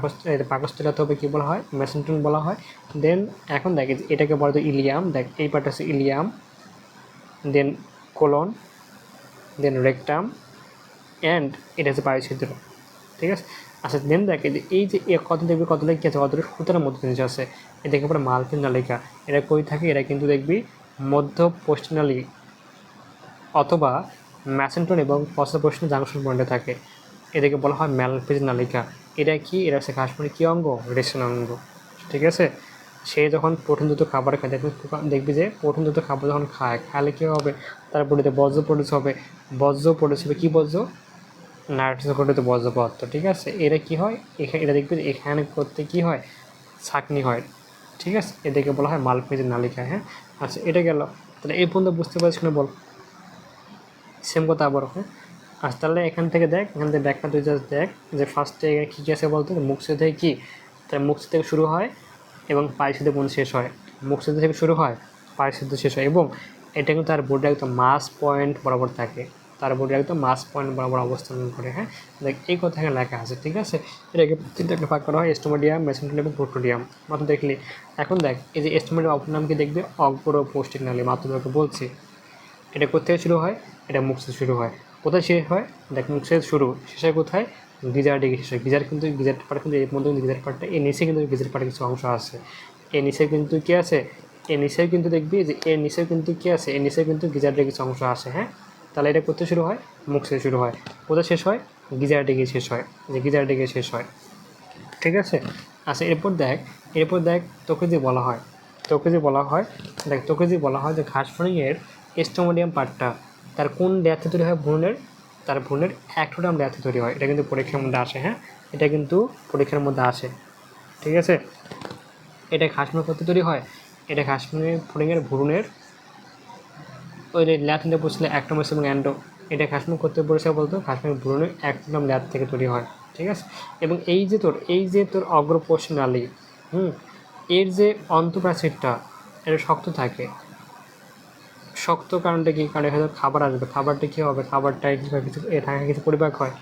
পাকস্থলী অথবা কী বলা হয় মেসেন্ট্রন বলা হয়। দেন এখন দেখ এটাকে বলা হয় ইলিয়াম, দেখ এই পার্টটা হচ্ছে ileum, then colon, then rectum, and এটা হচ্ছে বায়ুছিদ্র, ঠিক আছে। আচ্ছা, দেন দেখ এই যে কত দেখবি কতটা কী আছে, কতটা সুতরাং মধ্য জিনিস আছে, এটাকে পরে মালফিন নালিকা, এরা কই থাকে, এরা কিন্তু দেখবি মধ্য পশ্চিম নালী অথবা ম্যাসেন্ট্রন এবং পশ্চাৎপশ্চিম জাংশন পয়েন্টে থাকে, এটাকে বলা হয় ম্যালফিজ নালিকা। এটা কি, এটা হচ্ছে ঘাসফড়িংয়ের কী অঙ্গ, রেশন অঙ্গ, ঠিক আছে। সে যখন প্রোটিনযুক্ত খাবার খায়, দেখবি যে প্রোটিনযুক্ত খাবার যখন খালে কী হবে, তার বডিতে বজ্র প্রডিউস হবে, বজ্র প্রডিউস হবে, কী বজ্র, নাইট্রোজেন গঠিত বজ্র পদার্থ, ঠিক আছে। এরা কী হয়, এটা দেখবি যে এখানে করতে কী হয়, ছাঁকনি হয়, ঠিক আছে। এটাকে বলা হয় মালফিজ নালিকা, হ্যাঁ। আচ্ছা, এটা গেল, তাহলে এই পর্যন্ত বুঝতে পারছিস না বল, সেম কথা আবার, হ্যাঁ। আচ্ছা, তাহলে এখান থেকে দেখ, এখান থেকে ব্যাখ্যা তুই জাস্ট দেখ যে ফার্স্টে কী কী আছে বলতো, মুখছিদ্র থেকে কী, তাহলে মুখছিদ্র থেকে শুরু হয় এবং পায়ুছিদ্র পর্যন্ত শেষ হয়, মুখছিদ্র থেকে শুরু হয় পায়ুছিদ্র শেষ হয়, এবং এটা কিন্তু তার বডির একদম মাস পয়েন্ট বরাবর থাকে, তার বডির একদম মাস পয়েন্ট বরাবর অবস্থান করে, হ্যাঁ। দেখ এই কথা এখানে লেখা আছে, ঠিক আছে। এটাকে তিনটা ভাগ করা হয়, স্টোমাডিয়াম, মেসেন্ট্রন এবং প্রোটোডিয়াম, মাত্র দেখলি। এখন দেখ এই যে স্টোমাডিয়াম অপর নাম কি দেখবে, অগ্র পৌষ্টিক নালী, মাত্র তোকে বলছি। এটা কোথায় শুরু হয়, এটা মুখ থেকে শুরু হয়, কোথায় শেষ হয়, দেখ মুখ থেকে শুরু, শেষ হয় কোথায়, গিজার দিকে শেষ হয়। গিজার কিন্তু গিজার পার্ট কিন্তু এর মধ্যে গিজার পার্টটা, এর নিচে কিন্তু গিজার পার্টের কিছু অংশ আছে, এর নিচে কিন্তু কী আছে, এর নিচেও কিন্তু দেখবি যে এর নিচেও কিন্তু কী আছে, এর নিচেও কিন্তু গিজারের কিছু অংশ আছে, হ্যাঁ। তাহলে এটা কোথায় শুরু হয়, মুখ থেকে শুরু হয়, কোথায় শেষ হয়, গিজার দিকে শেষ হয়, যে গিজার দিকে শেষ হয়, ঠিক আছে। আচ্ছা, এরপর দেখ তোকে যে বলা হয়, তোকে যে বলা হয় যে ঘাসফড়িংয়ের স্টোমাডিয়াম পার্টটা তার কোন লেয়ারতে তৈরি হয়, ভ্রূণের, তার ভ্রূণের অ্যাক্টোডার্ম লেয়ারতে তৈরি হয়। এটা কিন্তু পরীক্ষার মধ্যে আসে, হ্যাঁ, এটা কিন্তু পরীক্ষার মধ্যে আসে, ঠিক আছে। এটা ঘাসফড়িং করতে তৈরি হয়, এটা ঘাসফড়িংয়ের ভ্রূণের ওই লেয়ার থেকে পড়ছিল অ্যাক্টোমাস এবং অ্যান্ডো, এটা ঘাসফড়িং করতে পড়েছে বলতো ঘাসফড়িং ভ্রূণের অ্যাক্টোডার্ম লেয়ার থেকে তৈরি হয়, ঠিক আছে। এবং এই যে তোর অগ্রপশ্চিম নালী, এর যে অন্তঃপ্রাচীরটা এটা শক্ত থাকে, শক্ত কারণটা কী, কারণ এখানে খাবার আসবে, খাবারটা কী হবে, খাবারটায় কীভাবে কিছু থাকে, কিছু পরিপাক হয়,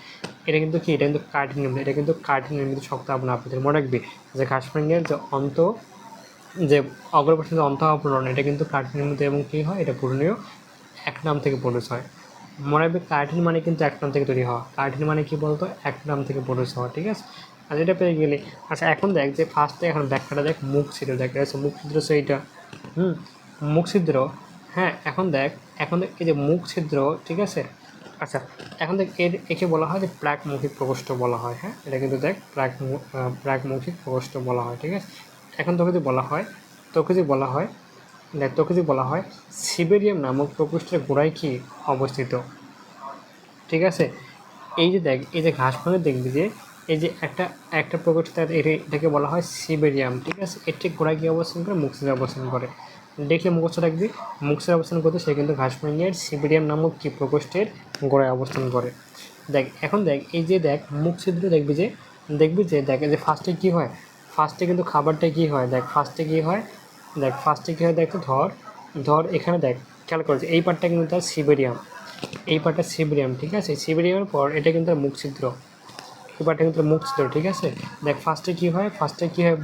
এটা কিন্তু কি, এটা কিন্তু কাঠিন্য নির্মিত, এটা কিন্তু কাঠিন্য নির্মিত শক্ত আপনার আপনাদের মনে রাখবি যে ঘাসফড়িংয়ের যে অগ্রপশ্চিম যে অন্ত আবরণ, এটা কিন্তু কাঠিন্য নির্মিত এবং কী হয়, এটা পূরণীয় এক নাম থেকে প্রডিউস হয়। মনে রাখবে কার্টিন মানে কিন্তু এক নাম থেকে তৈরি হওয়া, কার্টিন মানে কি বলতো, এক নাম থেকে প্রডিউস হওয়া, ঠিক আছে। আর এটা পেয়ে গেলে, আচ্ছা এখন দেখ যে ফার্স্টে এখন ব্যাখ্যাটা দেখ, মুখ ছিদ্র দেখ, মুখ ছিদ্র সেইটা, মুখ ছিদ্র, হ্যাঁ। এখন দেখ এই যে মুখ ছিদ্র, ঠিক আছে। আচ্ছা, এখন দেখ একে বলা হয় যে প্রাকমৌখিক প্রকোষ্ঠ বলা হয়, হ্যাঁ। এটা কিন্তু দেখ প্রাকমৌখিক প্রকোষ্ঠ বলা হয়, ঠিক আছে। এখন তোকে যে বলা হয়, তোকে যে বলা হয় সিবেরিয়াম নামক প্রকোষ্ঠের গোড়ায় কি অবস্থিত, ঠিক আছে। এই যে দেখ এই যে ঘাসফড়িং দেখবি যে এই যে একটা প্রকোষ্ঠ, এটাকে বলা হয় সিবেরিয়াম, ঠিক আছে। এর ঠিক গোড়ায় কী অবস্থান করে, মুখছিদ্রে অবস্থান করে, দেখলে মুখস্থ রাখবি, মুখছিদ্রে অবস্থান করতে সে কিন্তু ঘাসফড়িংয়ের সিবেরিয়াম নামক কি প্রকোষ্ঠের গোড়ায় অবস্থান করে। দেখ এখন দেখ এই যে দেখ মুখছিদ্র দেখবি যে দেখ এই যে ফার্স্টে কী হয়, ফার্স্টে কিন্তু খাবারটা কী হয়, দেখ ফার্স্টে কী হয়, দেখ তো ধর এখানে দেখ খেয়াল করেছে এই পার্টটা কিন্তু তার সিবেরিয়াম, এই পার্টটা সিবেরিয়াম, ঠিক আছে। সিবেরিয়ামের পর এটা কিন্তু তার মুখছিদ্র, এই পার্টটা কিন্তু মুখছিদ্র, ঠিক আছে। দেখ ফার্স্টে কী হয়,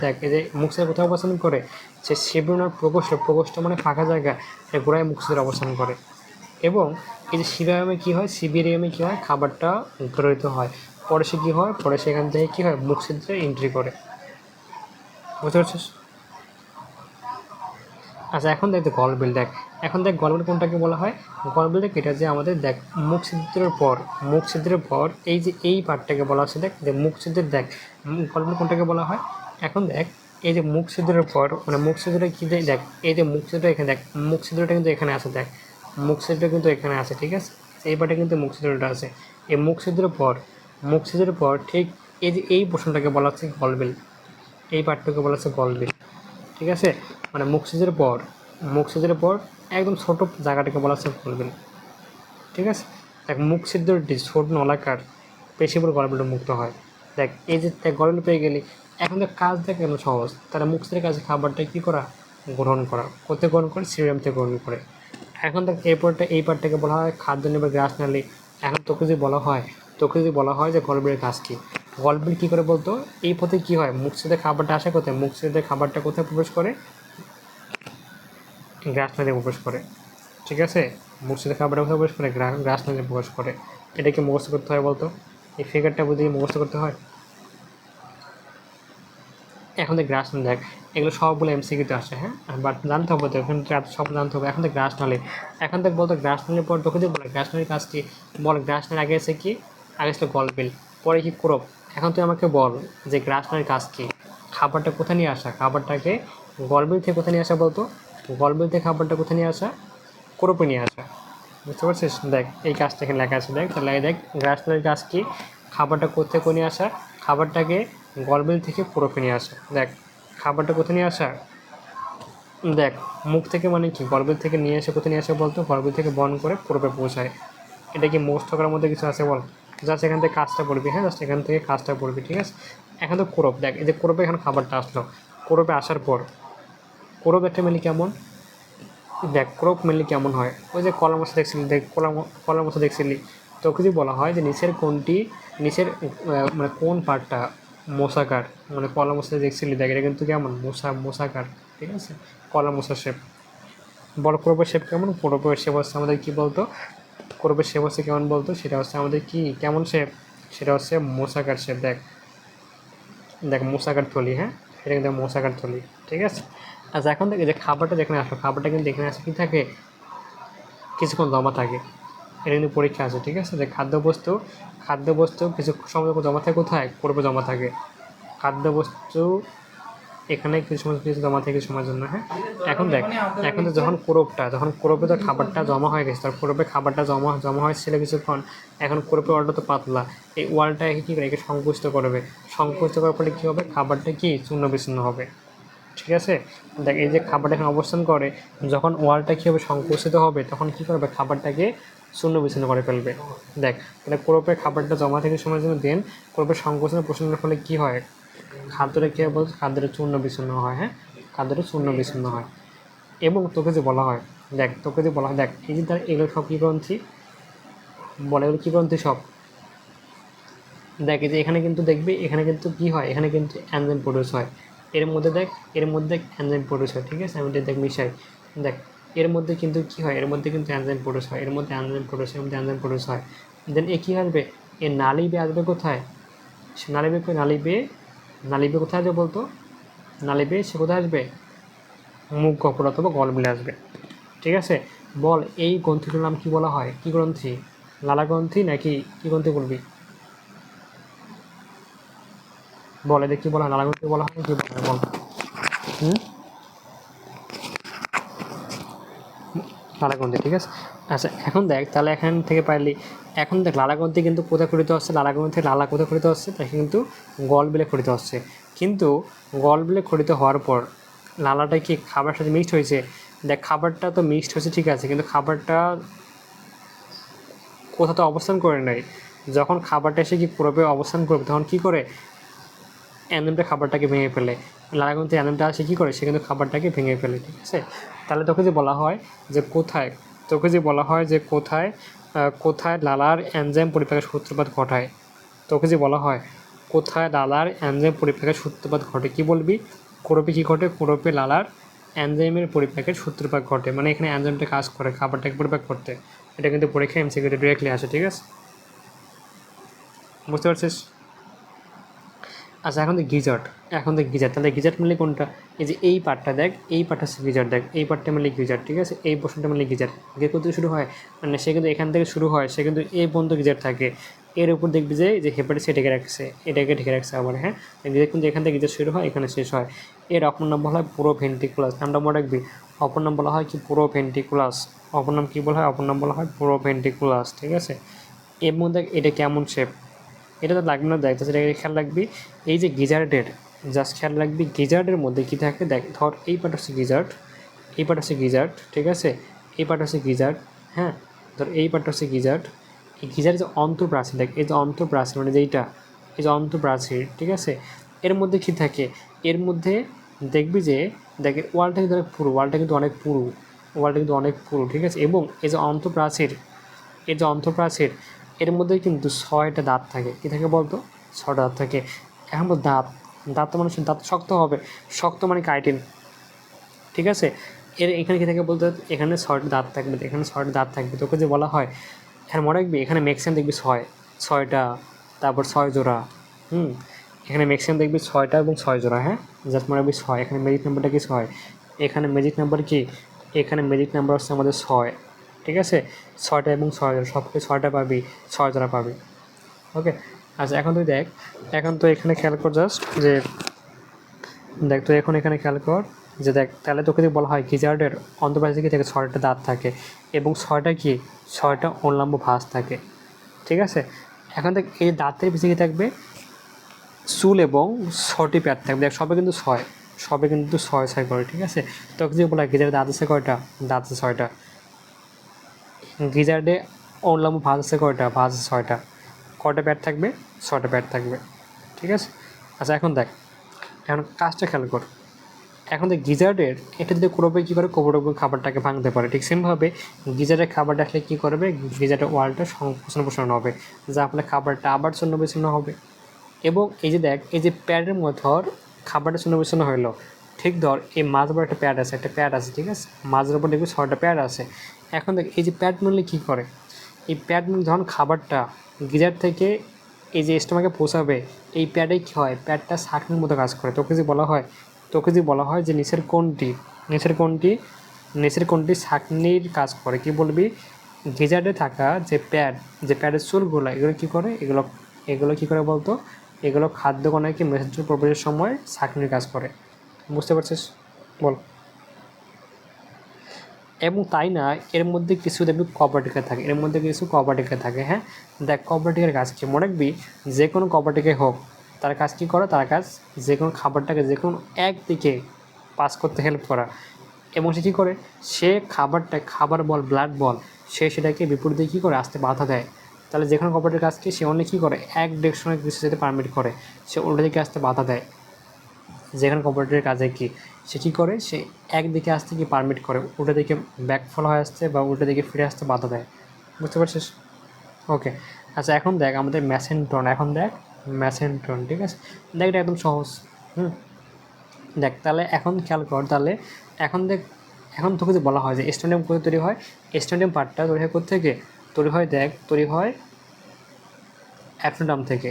দেখ এই যে মুখছিদ্র কোথায় অবস্থান করে, সে সিবেরিয়ামের প্রকোষ্ঠ মানে ফাঁকা জায়গা, এর গোড়ায় মুখছিদ্র অবস্থান করে। এবং এই যে সিবেরিয়ামে কী হয়, খাবারটা গ্রহিত হয়, পরে সে কী হয়, পরে সেখান থেকে কী হয়, মুখছিদ্রে এন্ট্রি করে, বুঝতে পারছিস। আচ্ছা, এখন দেখ গলবিল, এখন দেখ গলবিল কোনটাকে বলা হয়, গলবিল দেখ এটা যে আমাদের দেখ মুখ ছিদ্রের পর এই যে এই পার্টটাকে বলা হচ্ছে, দেখ মুখ ছিদ্রের দেখ গলবিল কোনটাকে বলা হয়। এখন দেখ এই যে মুখ ছিদ্রের পর মানে মুখ ছিদ্রটা কী দেখ এই যে মুখ ছিদ্রটা এখানে দেখ, মুখ ছিদ্রটা কিন্তু এখানে আছে দেখ, মুখ ছিদ্র কিন্তু এখানে আছে, ঠিক আছে, এই পার্টে কিন্তু মুখ ছিদ্রটা আছে। এই মুখ ছিদ্রের পর ঠিক এই যে এই পোর্শনটাকে বলা হচ্ছে গলবিল, এই পার্টটাকে বলা হচ্ছে গলবিল, ঠিক আছে, মানে মুখ ছিদ্রের পর একদম ছোটো জায়গাটাকে বলা হচ্ছে গলবিল, ঠিক আছে। দেখ মুখ ছিদ্রটি ছোট নলাকার পেশিপুর গলবিলটা মুক্ত হয়। দেখ এই যে গলবিল পেয়ে গেলি, এখন দেখ কাজ দেখ কেন সহজ, তারা মুখ ছিদ্রের কাছে খাবারটা কী করা, গ্রহণ করা, কোথায় গ্রহণ করে, সিরিয়াম থেকে গ্রহণ করে। এখন দেখ এই পার্টটাকে বলা হয় খাদ্য নেবে গ্রাস নালী। এখন তোকে যদি বলা হয় যে গলবিলের কাজ কী, গলবিল কী করে বলতো, এই পথে কী হয়, মুখ ছিদ্রে খাবারটা আসে কোথায়, মুখ ছিদ্রে খাবারটা কোথায় প্রবেশ করে, গ্রাস নালীতে প্রবেশ করে, ঠিক আছে, মুখ ছিদ্রে খাবারটা কোথায় প্রবেশ করে, গ্রাস নালীতে প্রবেশ করে। এটাকে মুখস্থ করতে হয় বলতো, এই ফিগারটা বুঝে মুখস্থ করতে হয়। এখন দেখ গ্রাস নালী, দেখ এগুলো সবগুলো এমসিকিউতে আসে, হ্যাঁ, বাট জানতে হবে তো, এখন সব জানতে হবে। এখন দেখ গ্রাস নালী, এখন দেখ বলতো গ্রাস নালীর পর তোকে যে বলে গ্রাস নালীর কাজ কি, বল গ্রাস নালী আগে এসে কি, আগে ছিল গলবিল, পরে কি ক্রোপ। এখন তুই আমাকে বল যে গ্রাস নালীর কাজ কি, খাবারটা কোথায় নিয়ে আসা, খাবারটাকে গলবিল থেকে কোথায় নিয়ে আসা বলতো, গলবিল থেকে খাবারটা কোথায় নিয়ে আসা, ক্রোপে নিয়ে আসা, বুঝতে পারছিস। দেখ এই কাজটা এখানে লেখা আছে, দেখ তাহলে দেখ গ্রাস নালীর কাজ কি, খাবারটা কোথায় করে নিয়ে আসা, খাবারটাকে গলবিল থেকে ক্রোপে নিয়ে আসা। দেখ খাবারটা কোথায় নিয়ে আসা, দেখ মুখ থেকে মানে কি, গলবিল থেকে নিয়ে এসে কোথায় নিয়ে আসে বলতো, গলবিল থেকে বহন করে ক্রোপে পৌঁছায়। এটা কি মুখস্থ করার মধ্যে কিছু আছে বল, জাস্ট এখান থেকে কাজটা পড়বি, হ্যাঁ, জাস্ট এখান থেকে কাজটা পড়বি, ঠিক আছে। এখন তো ক্রোপ, দেখ এই যে ক্রোপে এখন খাবারটা আসলো, ক্রোপে আসার পর ক্রোপ একটা মেনলি কেমন, দেখ ক্রোপ মেনলি কেমন হয়, ওই যে কলার মশা দেখছিলি, দেখ কলার মশা দেখছিলি, তোকে যদি বলা হয় যে নিচের কোনটি, নিচের মানে কোন পার্টটা মশাকার, মানে কলা মশা দেখছিলি, দেখ এটা কিন্তু কেমন মশাকার, ঠিক আছে, কলা মশার শেপ। বড় ক্রোপের শেপ কেমন, ক্রোপের শেপ হচ্ছে আমাদের কী বলতো, ক্রোপের শেপ হচ্ছে কেমন বলতো, সেটা হচ্ছে আমাদের কি কেমন শেপ, সেটা হচ্ছে মশাকার শেপ। দেখ দেখ মশাকার থলি, হ্যাঁ, এটা কিন্তু মশাকার থলি, ঠিক আছে। আচ্ছা এখন দেখ যে খাবারটা যেখানে আসলো, খাবারটা কিন্তু এখানে আসে কি থাকে, কিছুক্ষণ জমা থাকে, এটা কিন্তু পরীক্ষা আছে, ঠিক আছে। যে খাদ্যবস্তু কিছু সময় জমা থাকে কোথায়, ক্রোপে জমা থাকে, খাদ্যবস্তু এখানে কিছু সময় কিছু জমা থাকে কিছু সময়ের জন্য, হ্যাঁ। এখন তো যখন ক্রোপে তো খাবারটা জমা হয়ে গেছে, তার ক্রোপে খাবারটা জমা হয়েছিল কিছুক্ষণ, এখন ক্রোপের ওয়ালটা তো পাতলা, এই ওয়ালটাকে কী করে, একে সংকুচিত করবে, সংকুচিত করার ফলে কী হবে, খাবারটা কি চূর্ণ বিচ্ছিন্ন হবে, ঠিক আছে। দেখ এই যে খাবারটা এখানে অবস্থান করে, যখন ওয়ালটা কী হবে, সংকুচিত হবে, তখন কী করবে, খাবারটাকে চূর্ণ বিচ্ছিন্ন করে ফেলবে। দেখ তাহলে ক্রোপে খাবারটা জমা থেকে সময়ের জন্য দেন ক্রোপের সংকোচনের প্রসারণের ফলে কী হয়, খাদ্যটা কী হয় বলতো, খাদ্যটা চূর্ণ বিচ্ছিন্ন হয়, হ্যাঁ, খাদ্যটা চূর্ণ বিচ্ছিন্ন হয়। এবং তোকে যে বলা হয়, দেখ এই যে তার এগুলো সব কী গ্রন্থি বলে, এগুলো কী গ্রন্থি সব, দেখ এই যে এখানে কিন্তু দেখবি, এখানে কিন্তু কী হয়, এখানে কিন্তু এনজাইম প্রডিউস হয়, এর মধ্যে এনজাইম প্রডিউস হয়, ঠিক আছে। আমি দেখ মিশাই, দেখ এর মধ্যে কিন্তু কী হয়, এর মধ্যে কিন্তু এনজাইম প্রডিউস হয়, এর মধ্যে এনজাইম প্রডিউস হয়। দেন এ কী আসবে, এ নালী বেয়ে আসবে কোথায়, নালী বেয়ে কোথায় আসবে বলতো, নালী বেয়ে সে কোথায় আসবে, মুখ গহ্বর অথবা গলবিলে আসবে, ঠিক আছে। বল এই গ্রন্থিটার নাম কী বলা হয়, কী গ্রন্থি, লালা গ্রন্থি নাকি কী গ্রন্থি বলবি, বল এদের কী বলা হয়, লালা গ্রন্থি বলা হয়, কী বলা হয় বল, লালাগ্রন্থি, ঠিক আছে। আচ্ছা এখন দেখ তাহলে এখান থেকে পারলি, এখন দেখ লালাগ্রন্থি কিন্তু কোথায় খরিত হচ্ছে, লালাগ্রন্থি লালা কোথায় খরিত হচ্ছে, তাকে কিন্তু গলবিলে খরিত হচ্ছে। কিন্তু গলবিলে খরিত হওয়ার পর লালাটা কি খাবারের সাথে মিক্সড হয়েছে, দেখ খাবারটা তো মিক্সড হয়েছে, ঠিক আছে, কিন্তু খাবারটা কোথাও তো অবস্থান করে নাই, যখন খাবারটা এসে কি ক্রোপে অবস্থান করবে, তখন কী করে, এনজাইমটা খাবারটাকে ভেঙে ফেলে, লালাগ্রন্থি এনজাইমটা আসে কী করে, সে কিন্তু খাবারটাকে ভেঙে ফেলে, ঠিক আছে। তাহলে তোকে যে বলা হয় যে কোথায় লালার এনজাইম পরিপাকের সূত্রপাত ঘটায়, তোকে যে বলা হয় কোথায় লালার এনজাইম পরিপাকের সূত্রপাত ঘটে, কি বলবি, ক্রোপে কী ঘটে, ক্রোপে লালার এনজাইমের পরিপাকের সূত্রপাত ঘটে, মানে এখানে এনজাইমটা কাজ করে খাবারটাকে পরিপাক করতে। এটা কিন্তু পরীক্ষা এমসিকিউতে ডিরেক্টলি আসে, ঠিক আছে, বুঝতে পারছিস। আচ্ছা এখন দেখ গিজার্ট, তাহলে গিজার্ট মিলে কোনটা, এই যে এই পার্টটা দেখ, এই পার্টটা হচ্ছে গিজার্ট, দেখ এই পার্টটা মিলে গিজার্ট, ঠিক আছে, এই পোর্শনটা মিলে গিজার্ট, যে কোথাও শুরু হয়, মানে সে কিন্তু এখান থেকে শুরু হয়, সে কিন্তু এই পর্যন্ত গিজার্ট থাকে, এর উপর দেখবি যে হেপাটাইটিস ঢেকে রাখছে, এটাকে ঢেকে রাখছে আবার। হ্যাঁ, দেখুন যে এখান থেকে গিজার শুরু হয়, এখানে শেষ হয়। এর অপর নাম বলা হয় প্রোভেন্ট্রিকুলাস। নামটা মনে রাখবি, অপর নাম বলা হয় কি প্রোভেন্ট্রিকুলাস। অপর নাম কী বলা হয়? অপর নাম বলা হয় প্রোভেন্ট্রিকুলাস। ঠিক আছে, এর মধ্যে এটা কেমন শেপ এটা তো লাগবে না, দেখ এটাকে খেয়াল রাখবি। এই যে গিজার্ডের, জাস্ট খেয়াল রাখবি গিজার্ডের মধ্যে কী থাকে। দেখ ধর এই পার্ট হচ্ছে গিজার্ড, এই পার্ট হচ্ছে গিজার্ড, ঠিক আছে, এই পার্ট হচ্ছে গিজার্ড। হ্যাঁ, ধর এই পার্ট হচ্ছে গিজার্ড। এই গিজারের যে অন্তঃপ্রাচীর, দেখ এই যে অন্তঃপ্রাচীর মানে যেইটা, এই যে অন্তঃপ্রাচীর, ঠিক আছে, এর মধ্যে কী থাকে? এর মধ্যে দেখবি যে দেখ ওয়ালটা কিন্তু অনেক পুরো, ওয়ালটা কিন্তু অনেক পুরো, ওয়ালটা কিন্তু অনেক পুরো, ঠিক আছে। এবং এই যে অন্তঃপ্রাচীর, এই যে অন্তঃপ্রাচীর, এর মধ্যে কিন্তু 6টা দাঁত থাকে। কী থাকে বলতো? 6টা দাঁত থাকে। এখন বল দাঁত, দাঁত তো মানুষের দাঁত শক্ত হবে, শক্ত মানে কাইটিন, ঠিক আছে। এখানে কী থাকে বলতে? এখানে 6টা দাঁত থাকবে, এখানে 6টা দাঁত থাকবে। তোকে যে বলা হয়, হ্যাঁ মনে রাখবি, এখানে ম্যাক্সিমাম দেখবি 6টা, তারপর 6 জোড়া। এখানে ম্যাক্সিমাম দেখবি 6টা এবং 6 জোড়া। হ্যাঁ, জাস্ট মনে রাখবি 6। এখানে ম্যাজিক নাম্বারটা কি? 6। এখানে ম্যাজিক নাম্বার কি? এখানে ম্যাজিক নাম্বার হচ্ছে আমাদের 6, ঠিক আছে। 6টা এবং 6 জোড়া, সবকে 6টা পাবি, 6 জোড়া পাবি। ওকে, আচ্ছা এখন তুই দেখ, এখন তো এখানে খেয়াল কর জাস্ট যে দেখ তুই এখন এখানে খেয়াল কর যে দেখ, তাহলে তোকে যদি বলা হয় গিজার্ডের অন্তঃপ্রাচীর কি থাকে? 6টা দাঁত থাকে এবং 6টা কি? 6টা উল্লম্ব ভাঁজ থাকে, ঠিক আছে। এখন দেখ এই দাঁতের পিছিয়ে কী থাকবে? চুল এবং 6টি প্যাড থাকবে। দেখ সবে কিন্তু 6, সবে কিন্তু 6 করে, ঠিক আছে। তোকে যদি বলা হয় গিজার্ডে দাঁত আছে কয়টা? দাঁত আছে 6টা। গিজার্ডে উল্লম্ব ভাঁজ আছে কয়টা? ভাঁজ আছে 6টা। কয়টা প্যাড থাকবে? 6টা প্যাড থাকবে, ঠিক আছে। আচ্ছা এখন দেখ, এখন কাজটা খেয়াল কর। এখন দেখ গিজার্ডের এটা যদি কোনোভাবে কী করে? কোনোভাবে খাবারটাকে ভাঙতে পারে। ঠিক সেমভাবে গিজারের খাবারটা আসলে কী করবে? গিজারের ওয়ালটা সংকোচন প্রসারণ হবে, যার ফলে খাবারটা আবার চূর্ণ বিচ্ছিন্ন হবে। এবং এই যে দেখ, এই যে প্যাডের মধ্যে ধর খাবারটা চূর্ণ বিচ্ছিন্ন হলো, ঠিক ধর এই মাঝের উপর একটা প্যাড আছে, ঠিক আছে, মাঝের উপর দেখবি 6টা প্যাড আছে। এখন দেখ এই যে প্যাড মিললে কী করে? এই প্যাড মিল যখন খাবারটা গিজার থেকে এই যে স্টোমাকে পৌঁছাবে, এই প্যাডে কী হয়? প্যাডটা শাকনির মতো কাজ করে। তোকে যদি বলা হয় যে নিচের কোণটি ছাঁকনির কাজ করে, কি বলবি? গিজার্ডে থাকা যে প্যাডের চুলগুলো, এগুলো কী করে? এগুলো কী করে বলতো? এগুলো খাদ্য কণাকে মেসেঞ্জার প্রবেশের সময় ছাঁকনির কাজ করে। বুঝতে পারছিস? বল। এবং তাই না, এর মধ্যে কিছু দেখবি কভারটিকা থাকে, হ্যাঁ। দেখ কভারটিকার কাজ কী? মনে রাখবি, যে কোনো কভারটিকাই হোক, তার কাজ কী করা? তার কাজ যে কোনো খাবারটাকে যে কোনো একদিকে পাস করতে হেল্প করা। এবং সে কী করে? সে খাবার বল, ব্লাড বল, সে সেটাকে বিপরীতে কী করে? আসতে বাধা দেয়। তাহলে যে কোনো কভারটির কাজ কি? সে অন্য কী করে? এক ডিরেকশনে কিছু যেতে পারমিট করে, সে উল্টো দিকে আসতে বাধা দেয়। যেখানে কম্পিউটারের কাজে কি সে কী করে? সে একদিকে আসতে কি পারমিট করে, উল্টো দিকে ব্যাকফল হয়ে আসতে বা উল্টো দিকে ফিরে আসতে বাধা দেয়। বুঝতে পারছিস? ওকে, আচ্ছা এখন দেখ আমাদের ম্যাসেন্ট্রন, ঠিক আছে। দেখ এটা একদম সহজ। দেখ তাহলে এখন খেয়াল কর, তাহলে এখন দেখ, এখন তোকে যদি বলা হয় যে স্টেডিয়াম কোথায় তৈরি হয়? স্টেডিয়াম পার্টটা তৈরি হয় কোত্থেকে? তৈরি হয় অ্যাফ্রোডাম থেকে।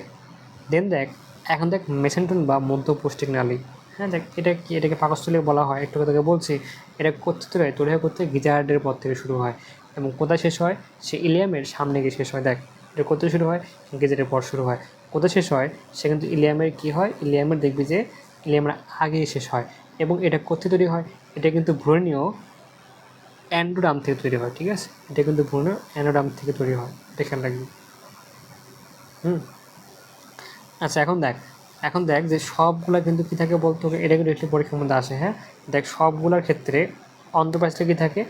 দেখ এখন দেখ মেসেন্ট্রন বা মধ্যপৌষ্টিক নালী। হ্যাঁ দেখ এটা কি? এটাকে পাকস্থলী বলা হয়। একটু তোকে বলছি, এটা কোথায় তৈরি হয়? গিজার্ডের পর থেকে শুরু হয় এবং কোথায় শেষ হয়? সে ইলিয়ামের সামনে গিয়ে শেষ হয়। দেখ এটা কোথায় শুরু হয়? গিজার্ডের পর শুরু হয়। কোথায় শেষ হয়? সে কিন্তু ইলিয়ামের কী হয়? ইলিয়ামের দেখবি যে ইলিয়ামের আগেই শেষ হয়। এবং এটা কোথায় তৈরি হয়? এটা কিন্তু ভ্রূণীয় অ্যান্ডোডাম থেকে তৈরি হয়, ঠিক আছে। এটা কিন্তু ভ্রূণীয় অ্যান্ডোডাম থেকে তৈরি হয়, দেখেন রাখবি। আচ্ছা এখন দেখ যে সবগুলা কিন্তু কী থাকে বলতে হবে? এটা কিন্তু একটি পরীক্ষার মধ্যে আসে। হ্যাঁ, দেখ সবগুলোর ক্ষেত্রে অন্তঃপ্রাচীরে কী থাকে?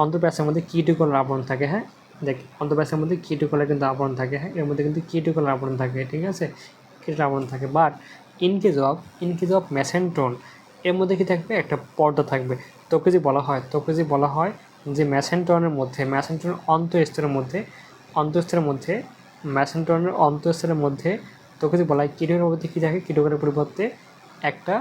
অন্তঃপ্রাচীরের মধ্যে কিউটিকুলার আবরণ থাকে। হ্যাঁ, দেখ অন্তঃপ্রাচীরের মধ্যে কিউটিকুলার কিন্তু আবরণ থাকে। হ্যাঁ, এর মধ্যে কিন্তু কিউটিকুলার আবরণ থাকে, ঠিক আছে, কিউটিকুলার আবরণ থাকে। বাট ইন কেস অফ মেসেন্ট্রন, এর মধ্যে কী থাকবে? একটা পর্দা থাকবে। তোকে যদি বলা হয় যে মেসেন্ট্রনের অন্তঃস্তরের মধ্যে তোকে যদি বলা হয় কিটোকের পরিবর্তে কী থাকে? কিটোকের পরিবর্তে একটা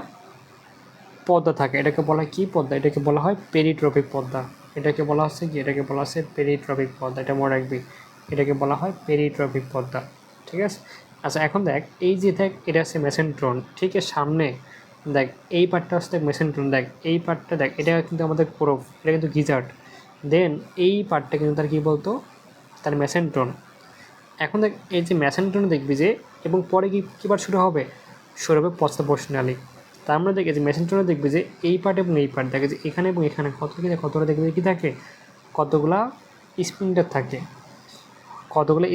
পর্দা থাকে। এটাকে বলা হয় কী পর্দা? এটাকে বলা হয় পেরিট্রপিক পর্দা। এটাকে বলা হচ্ছে পেরিট্রপিক পর্দা। এটা মনে রাখবি, এটাকে বলা হয় পেরিট্রপিক পর্দা, ঠিক আছে। আচ্ছা এখন দেখ এই যে দেখ এটা হচ্ছে মেসেন্ট্রন, ঠিক এর সামনে দেখ এই পার্টটা হচ্ছে মেসেন্ট্রন। দেখ এই পার্টটা দেখ, এটা কিন্তু আমাদের কোরভ, এটা কিন্তু গিজার্ড। দেন এই পার্টটা কিন্তু তার কী বলতো? তার মেসেন্ট্রন। এখন দেখ এই যে মেসেন্ট্রন দেখবি যে এবং পরে কী পার্ট শুরু হবে পশ্চাৎ প্রশ্নালী। তার আমরা দেখি যে মেসেন্ট্রনে দেখবি যে এই পার্ট এবং এই পার্ট দেখে যে এখানে এবং এখানে কতটা দেখবে কী থাকে, কতগুলা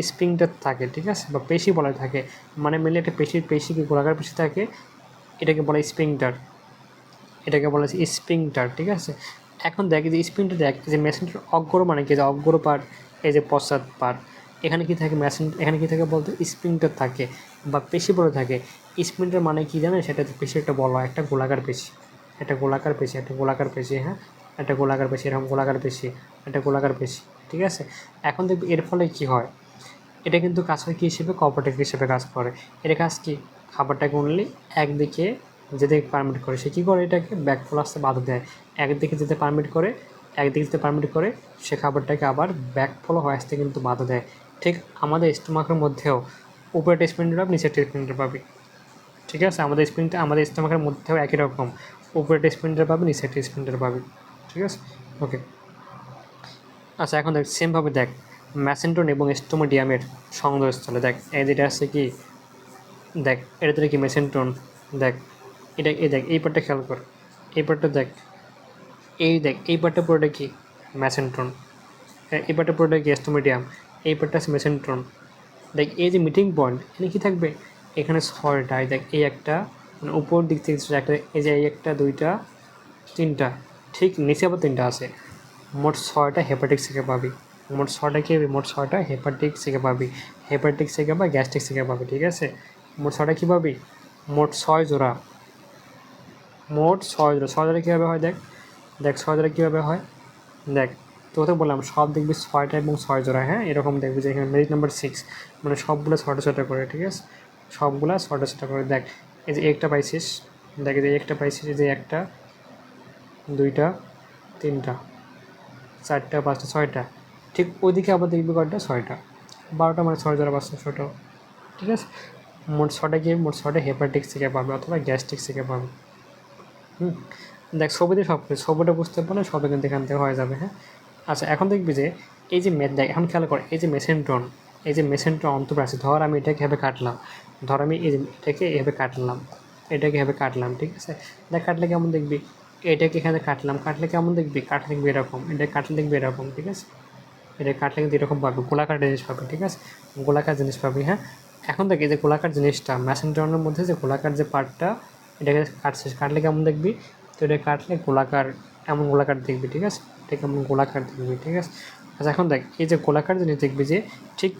স্প্রিংটার থাকে, ঠিক আছে, বা পেশি বলা থাকে, মানে মেনলি একটা পেশি কি গোলাকার পেশি থাকে, এটাকে বলা স্প্রিংটার, ঠিক আছে। এখন দেখি যে স্প্রিংটার দেখ যে মেশিনটার অগ্র মানে কি, যে অগ্র পার্ট, এই যে পশ্চাৎ পার্ট, এখানে কি থাকে এখানে কি থাকে বলতে স্প্রিংটার থাকে বা পেশি বলে থাকে। স্প্রিংটার মানে কি জানে, সেটা পেশি একটা বলা, একটা গোলাকার পেশি, হ্যাঁ, একটা গোলাকার পেশি, এরকম গোলাকার পেশি, ঠিক আছে। এখন দেখবি এর ফলে কি হয়, এটা কিন্তু কাজ হয় কী হিসেবে, কোঅপারেটিভ হিসেবে কাজ করে। এর কাজ কি, খাবারটাকে অনলি একদিকে যেতে পারমিট করে, সে কী করে এটাকে ব্যাকফ্লো আসতে বাধা দেয়, একদিকে যেতে পারমিট করে সে খাবারটাকে আবার ব্যাকফ্লো হয়ে আসতে কিন্তু বাধা দেয়। ঠিক আমাদের স্টোমাকের মধ্যেও উপরে স্প্রিন্টার পাবি, নিচের স্প্রিন্টার পাবি, ঠিক আছে। আমাদের স্টোমাকের মধ্যেও একই রকম, উপরে স্প্রিন্টার পাবি, নিচের স্প্রিন্টার পাবি, ঠিক আছে। ওকে, আচ্ছা এখন দেখ সেমভাবে দেখ মেসেন্ট্রন এবং স্টোমোডিয়ামের সংযোগস্থলে দেখ এই যেটা আছে কি, দেখ এটা কি মেসেন্ট্রন, দেখ এটা দেখ এই পার্টটা খেয়াল কর, এই পার্টটা দেখ, এই পার্টটা পুরোটা কি মেসেন্ট্রন, এই পার্টটা পুরোটা কি স্টোমোডিয়াম, এই পার্টটা আছে মেসেন্ট্রন। দেখ এই যে মিটিং পয়েন্ট এখানে কী থাকবে, এখানে 6টা, দেখ এই একটা মানে উপর দিক থেকে একটা, এই যে এই একটা, দুইটা, তিনটা, ঠিক নিচে আবার 3টা আছে, মোট 6টা হেপাটিক থেকে পাবি, মোট 6টা হেপাটিক থেকে পাবি, বা গ্যাস্ট্রিক থেকে পাবি, ঠিক আছে। মোট 6টা কী পাবি, মোট 6 জোড়া, 6 জোড়া কীভাবে হয়, দেখ 6 জোড়া কীভাবে হয়, দেখ তোকে বললাম সব দেখবি 6টা এবং 6 জোড়া, হ্যাঁ, এরকম দেখবি যে এখানে মেরিট নাম্বার 6, মানে সবগুলো 6টা করে, ঠিক আছে, সবগুলা 6টা করে। দেখ এই যে একটা পাইছিস, দেখ এই যে একটা পাইছিস, এই যে একটা, দুইটা, তিনটা, 4টা, 5টা, 6টা, ঠিক ওইদিকে আবার দেখবি কয়টা, 6টা, 12টা, মানে 6 জোড়া 5টা, 6টা, ঠিক আছে। মোট 6টা হেপাটিক থেকে পাবে অথবা গ্যাস্ট্রিক থেকে পাবে। দেখ ছবিতে সব কিছু, ছবিটা বুঝতে পারলে সবই কিন্তু এখান থেকে হয়ে যাবে, হ্যাঁ। আচ্ছা এখন দেখবি যে এই যে দেখ এখন খেয়াল করে এই যে মেসেন্ট্রন অন্তঃপ্রাচীর, ধর আমি এটাকে এভাবে কাটলাম, এটাকে এভাবে কাটলাম, ঠিক আছে। দেখ কাটলে কেমন দেখবি, এটাকে এখানে কাটলে কেমন দেখবি, দেখবি এরকম, এটা কাটলে দেখবি এরকম, ঠিক আছে। এটা কাটলে কিন্তু এরকম পাবি, গোলাকার জিনিস পাবি, ঠিক আছে, গোলাকার জিনিস পাবি, হ্যাঁ। এখন দেখ এই যে গোলাকার জিনিসটা মেসেন্ট্রনের মধ্যে যে গোলাকার যে পার্টটা, এটাকে কাটলে কেমন দেখবি, তো এটা কাটলে এমন গোলাকার দেখবি, ঠিক আছে, এটা কেমন গোলাকার দেখবি, ঠিক আছে। আচ্ছা এখন দেখ এই যে গোলাকার জিনিস দেখবি যে, ঠিক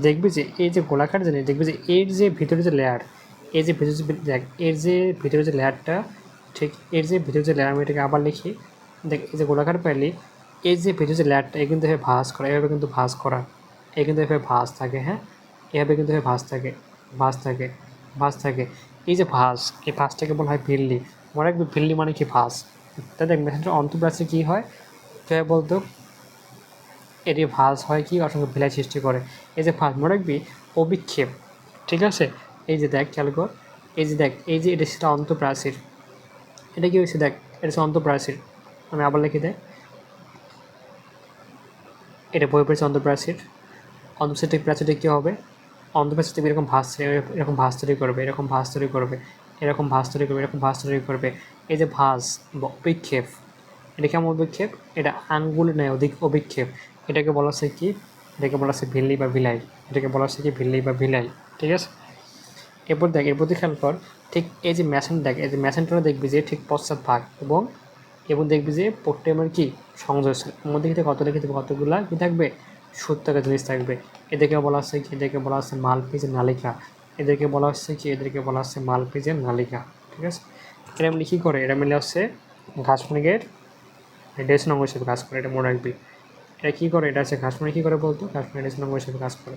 দেখবি যে এই যে গোলাকার জিনিস দেখবি যে এর যে ভিতরে যে লেয়ার, এই যে ভিতরে দেখ এর যে ভিতরে যে লেয়ারটা, ঠিক এর যে ভিতরে যে লেয়ার, আমি এটাকে আবার লিখি, দেখ এই যে গোলাকার পাইলি, এই যে ভিতরে যে লেয়ারটা, এই কিন্তু এভাবে ভাঁজ করা, এভাবে কিন্তু ভাঁজ করা, এই কিন্তু এভাবে ভাঁজ থাকে, হ্যাঁ, এভাবে কিন্তু এভাবে ভাঁজ থাকে, এই যে ভাঁজ, এই ভাঁজটাকে বলা হয় ভিল্লি। মনে রাখবি ভিল্লি মানে কি, ভাঁজ। তাই দেখ মেসেন্টার অন্তঃপ্রাচীরে কী হয়, কীভাবে বলতো, এটি ভাঁজ হয় কি অসংখ্য ভিলাই সৃষ্টি করে, এই যে ভাঁজ মনে রাখবি অভিক্ষেপ, ঠিক আছে। এই যে দেখ খেয়াল কর, এই যে এটা সেটা অন্তঃপ্রাচীর, এটা কী হয়েছে দেখ, এটা হচ্ছে অন্তঃপ্রাচীর, আমি আবার লিখে দেয়, এটা বই পড়েছে অন্তঃপ্রাচীর, প্রাচীরটা কী হবে, অন্তঃপ্রাচীর থেকে এরকম ভাঁজ তৈরি করবে, এই যে ভাঁজ বা অভিক্ষেপ, এটা কেমন অভিক্ষেপ, এটা আঙ্গুল নেয় অভিক্ষেপ, এটাকে বলা হচ্ছে কি, ভিল্লি বা ভিলাই, ঠিক আছে। এরপর দেখ এর প্রতি খেয়াল কর, ঠিক এই যে মেসেন্ট্রনে দেখবি যে ঠিক পশ্চাৎ ভাগ এবং দেখবি যে পোট্টেমের কি সংযোগ, মধ্যে কিন্তু কতগুলা কি থাকবে, সূত্রাকার জিনিস থাকবে, এদেরকে বলা হচ্ছে মালপিজের নালিকা, এদেরকে বলা হচ্ছে মালপিজের নালিকা, ঠিক আছে। এরা মিলে কী করে, এরা মিলে হচ্ছে ঘাসফড়িঙের ডেসন অঙ্গ হিসেবে কাজ করে, এটা মনে রাখবি। এটা কী করে, এটা হচ্ছে ঘাসফড়িং কী করে বলতো, ঘাসফড়িং ডেসন অঙ্গ হিসেবে কাজ করে,